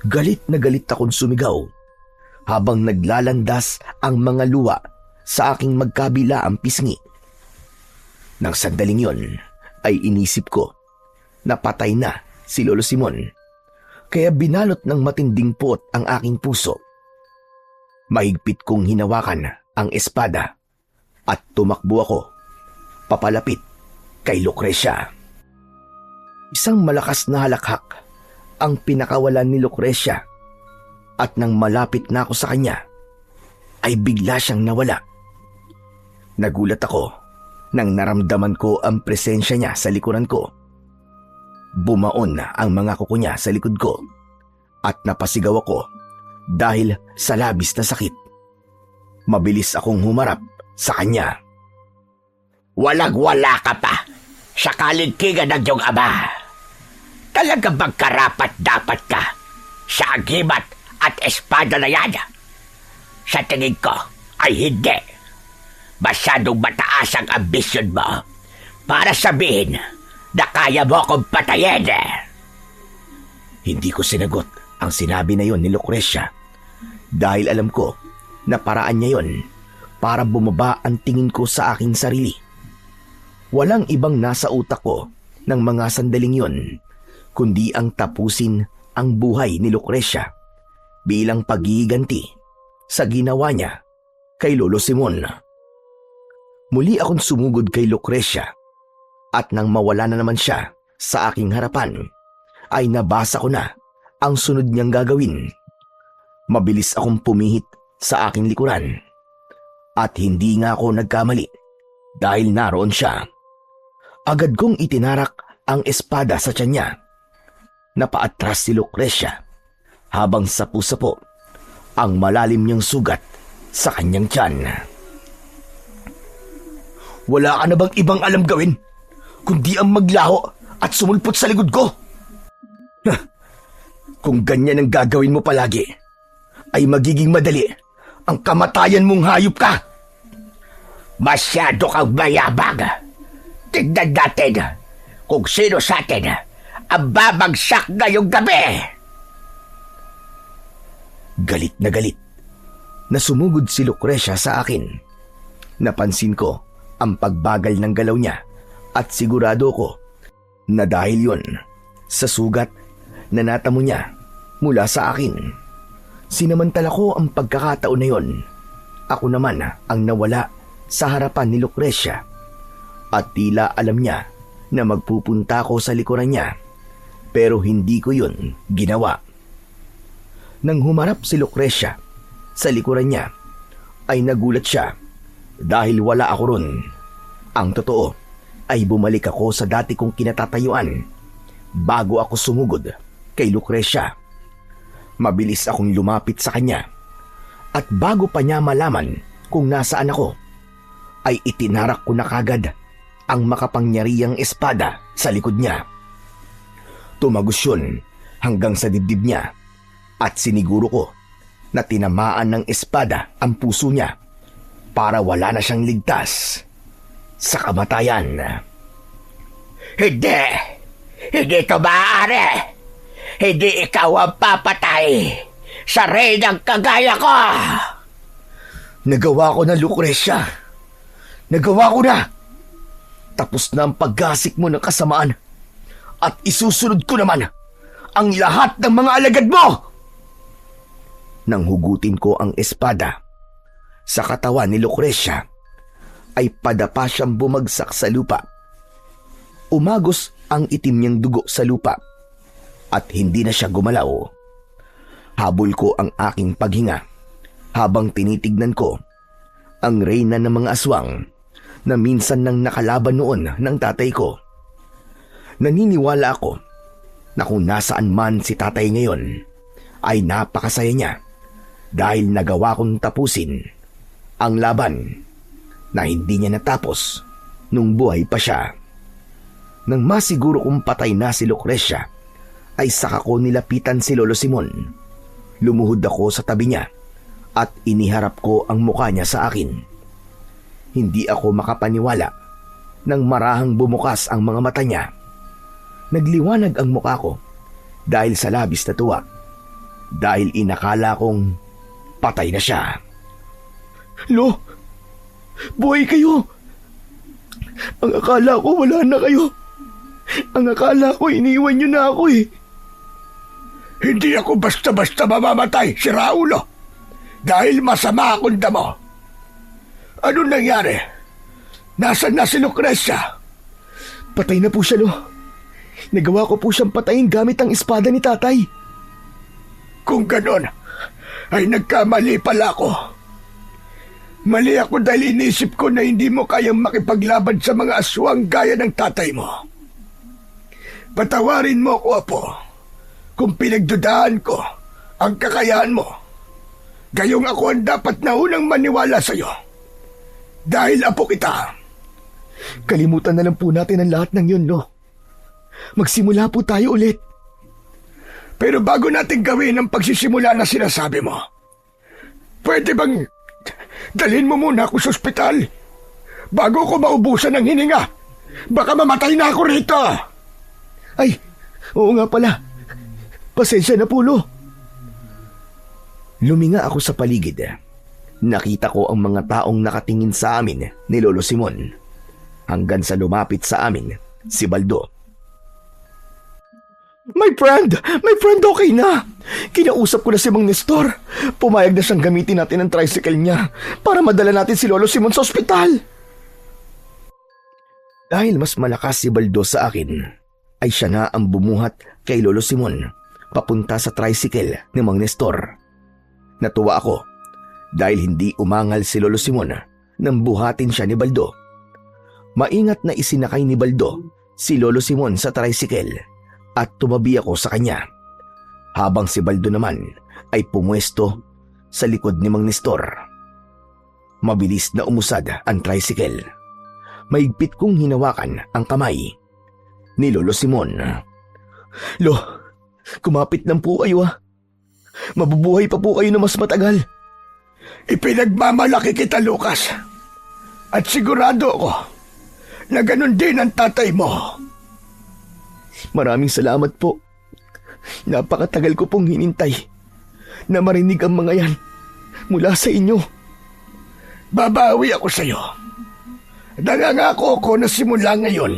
Galit na galit akong sumigaw habang naglalandas ang mga luwa sa aking magkabilaang pisngi. Nang sandaling yon ay inisip ko na patay na si Lolo Simon, kaya binalot ng matinding puot ang aking puso. Mahigpit kong hinawakan ang espada at tumakbo ako papalapit kay Lucrecia. Isang malakas na halakhak ang pinakawalan ni Lucrecia at nang malapit na ako sa kanya ay bigla siyang nawala. Nagulat ako nang naramdaman ko ang presensya niya sa likuran ko. Bumaon ang mga kuko niya sa likod ko at napasigaw ako dahil sa labis na sakit. Mabilis akong humarap sa kanya. Walang-wala ka pa sa kaligkingan ng iyong ama. Talagang magkarapat-dapat ka sa agimat at espada na yan. Sa tingin ko ay hindi. Masyadong mataas ang ambisyon mo para sabihin na kaya mo akong patayin. Hindi ko sinagot ang sinabi na yon ni Lucrecia dahil alam ko na paraan niya yon para bumaba ang tingin ko sa aking sarili. Walang ibang nasa utak ko ng mga sandaling yon kundi ang tapusin ang buhay ni Lucrecia bilang paghihiganti sa ginawa niya kay Lolo Simon. Muli akong sumugod kay Lucrecia at nang mawala na naman siya sa aking harapan ay nabasa ko na ang sunod niyang gagawin. Mabilis akong pumihit sa aking likuran at hindi nga ako nagkamali dahil naroon siya. Agad kong itinarak ang espada sa tiyan niya. Napaatras si Lucrecia habang sapu-sapo ang malalim niyang sugat sa kanyang tiyan. Wala ka na bang ibang alam gawin kundi ang maglaho at sumulpot sa likod ko? Kung ganyan ang gagawin mo palagi, ay magiging madali ang kamatayan mong hayop ka. Masyado kang mayabang. Tignan natin kung sino sa atin ang babagsak ngayong gabi. Galit na sumugod si Lucrecia sa akin. Napansin ko ang pagbagal ng galaw niya at sigurado ko na dahil yon sa sugat na natamo niya mula sa akin. Sinamantala ko ang pagkakataon na yon. Ako naman ang nawala sa harapan ni Lucrecia at tila alam niya na magpupunta ako sa likuran niya pero hindi ko yon ginawa. Nang humarap si Lucrecia sa likuran niya ay nagulat siya dahil wala ako ron. Ang totoo ay bumalik ako sa dati kong kinatatayuan bago ako sumugod kay Lucrecia. Mabilis akong lumapit sa kanya at bago pa niya malaman kung nasaan ako ay itinarak ko na kagad ang makapangyarihang espada sa likod niya. Tumagos yun hanggang sa dibdib niya at siniguro ko na tinamaan ng espada ang puso niya para wala na siyang ligtas sa kamatayan. Hindi! Hindi ito maaari! Hindi ikaw ang papatay sa reynang kagaya ko! Nagawa ko na, Lucrecia. Nagawa ko na. Tapos na ang paggasik mo ng kasamaan at isusunod ko naman ang lahat ng mga alagad mo! Nang hugutin ko ang espada sa katawan ni Lucrecia, ay padapa siyang bumagsak sa lupa. Umagos ang itim niyang dugo sa lupa at hindi na siya gumalaw. Habol ko ang aking paghinga habang tinitignan ko ang reyna ng mga aswang na minsan nang nakalaban noon ng tatay ko. Naniniwala ako na kung nasaan man si tatay ngayon ay napakasaya niya dahil nagawa kong tapusin ang laban na hindi niya natapos nung buhay pa siya. Nang masiguro kong patay na si Lucrecia, ay saka ko nilapitan si Lolo Simon. Lumuhod ako sa tabi niya at iniharap ko ang mukha niya sa akin. Hindi ako makapaniwala nang marahang bumukas ang mga mata niya. Nagliwanag ang mukha ko dahil sa labis na tuwa, dahil inakala kong patay na siya. Lo, buhay kayo! Ang akala ko wala na kayo. Ang akala ko iniwan niyo na ako eh. Hindi ako basta-basta mamamatay, si Raulo. Dahil masama akong damo. Ano nangyari? Nasaan na si Lucrecia? Patay na po siya, Lo. Nagawa ko po siyang patayin gamit ang espada ni tatay. Kung ganon, ay nagkamali pala ako. Mali ako dahil inisip ko na hindi mo kayang makipaglaban sa mga aswang gaya ng tatay mo. Patawarin mo ko, Apo, kung pinagdudahan ko ang kakayahan mo. Gayong ako ang dapat na unang maniwala sa iyo. Dahil apo kita. Kalimutan na lang po natin ang lahat ng yun, Lo. Magsimula po tayo ulit. Pero bago natin gawin ang pagsisimula na sinasabi mo, pwede bang dalhin mo muna ako sa ospital bago ko maubusan ng hininga? Baka mamatay na ako rito. Ay, oo nga pala. Pasensya na po, Lo. Luminga ako sa paligid. Nakita ko ang mga taong nakatingin sa amin ni Lolo Simon hanggang sa lumapit sa amin si Baldo. My friend, okay na. Kinausap ko na si Mang Nestor. Pumayag na siyang gamitin natin ang tricycle niya para madala natin si Lolo Simon sa ospital. Dahil mas malakas si Baldo sa akin, ay siya na ang bumuhat kay Lolo Simon papunta sa tricycle ni Mang Nestor. Natuwa ako dahil hindi umangal si Lolo Simon nang buhatin siya ni Baldo. Maingat na isinakay ni Baldo si Lolo Simon sa tricycle at tumabi ako sa kanya, habang si Baldo naman ay pumwesto sa likod ni Mang Nestor. Mabilis na umusad ang tricycle. Maigpit kong hinawakan ang kamay ni Lolo Simon. Lo, kumapit lang po kayo ah. Mabubuhay pa po kayo na mas matagal. Ipinagmamalaki kita, Lucas. At sigurado ako na ganun din ang tatay mo. Maraming salamat po. Napakatagal ko pong hinintay na marinig ang mga yan mula sa inyo. Babawi ako sa iyo. Nangangako ko na simula ngayon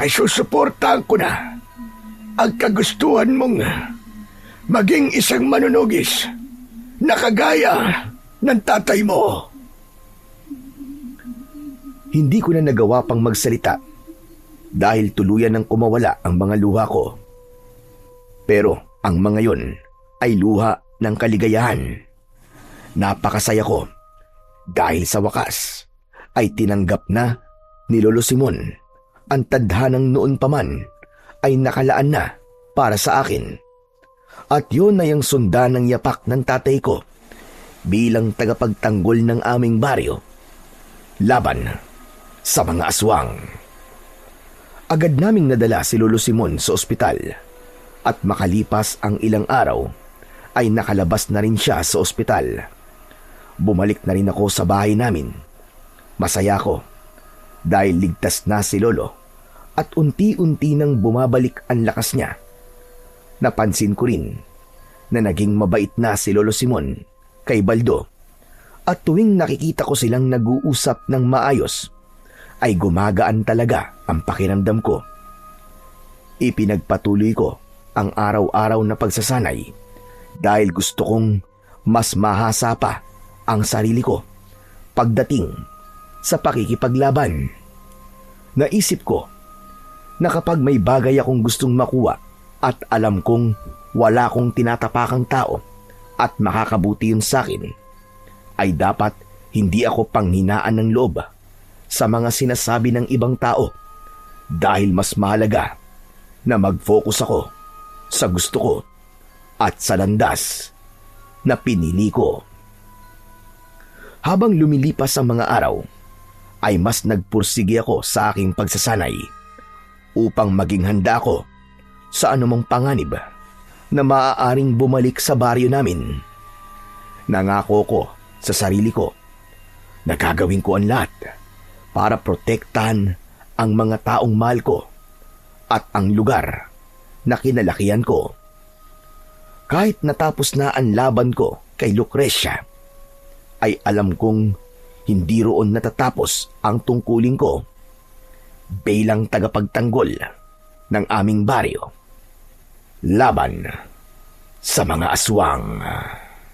ay susuportahan ko na ang kagustuhan mong maging isang manunugis na kagaya ng tatay mo. Hindi ko na nagawa pang magsalita dahil tuluyan ng kumawala ang mga luha ko. Pero ang mga yon ay luha ng kaligayahan. Napakasaya ko dahil sa wakas ay tinanggap na ni Lolo Simon ang tadhanang noon pa man ay nakalaan na para sa akin. At yun ay ang sundan ng yapak ng tatay ko bilang tagapagtanggol ng aming baryo laban sa mga aswang. Agad naming nadala si Lolo Simon sa ospital at makalipas ang ilang araw ay nakalabas na rin siya sa ospital. Bumalik na rin ako sa bahay namin. Masaya ko dahil ligtas na si Lolo at unti-unti nang bumabalik ang lakas niya. Napansin ko rin na naging mabait na si Lolo Simon kay Baldo at tuwing nakikita ko silang nag-uusap ng maayos ay gumagaan talaga ang pakiramdam ko. Ipinagpatuloy ko ang araw-araw na pagsasanay dahil gusto kong mas mahasa pa ang sarili ko pagdating sa pakikipaglaban. Naisip ko na kapag may bagay akong gustong makuha at alam kong wala kong tinatapakang tao at makakabuti yun sa akin, ay dapat Hindi ako panghinaan ng loob sa mga sinasabi ng ibang tao dahil mas mahalaga na mag-focus ako sa gusto ko at sa landas na pinili ko. Habang lumilipas ang mga araw, ay mas nagpursige ako sa aking pagsasanay upang maging handa ako sa anumang panganib na maaaring bumalik sa baryo namin. Nangako ko sa sarili ko na gagawin ko ang lahat para protektahan ang mga taong mahal ko at ang lugar na kinalakihan ko. Kahit natapos na ang laban ko kay Lucrecia, ay alam kong hindi roon natatapos ang tungkulin ko bilang tagapagtanggol ng aming baryo laban sa mga aswang.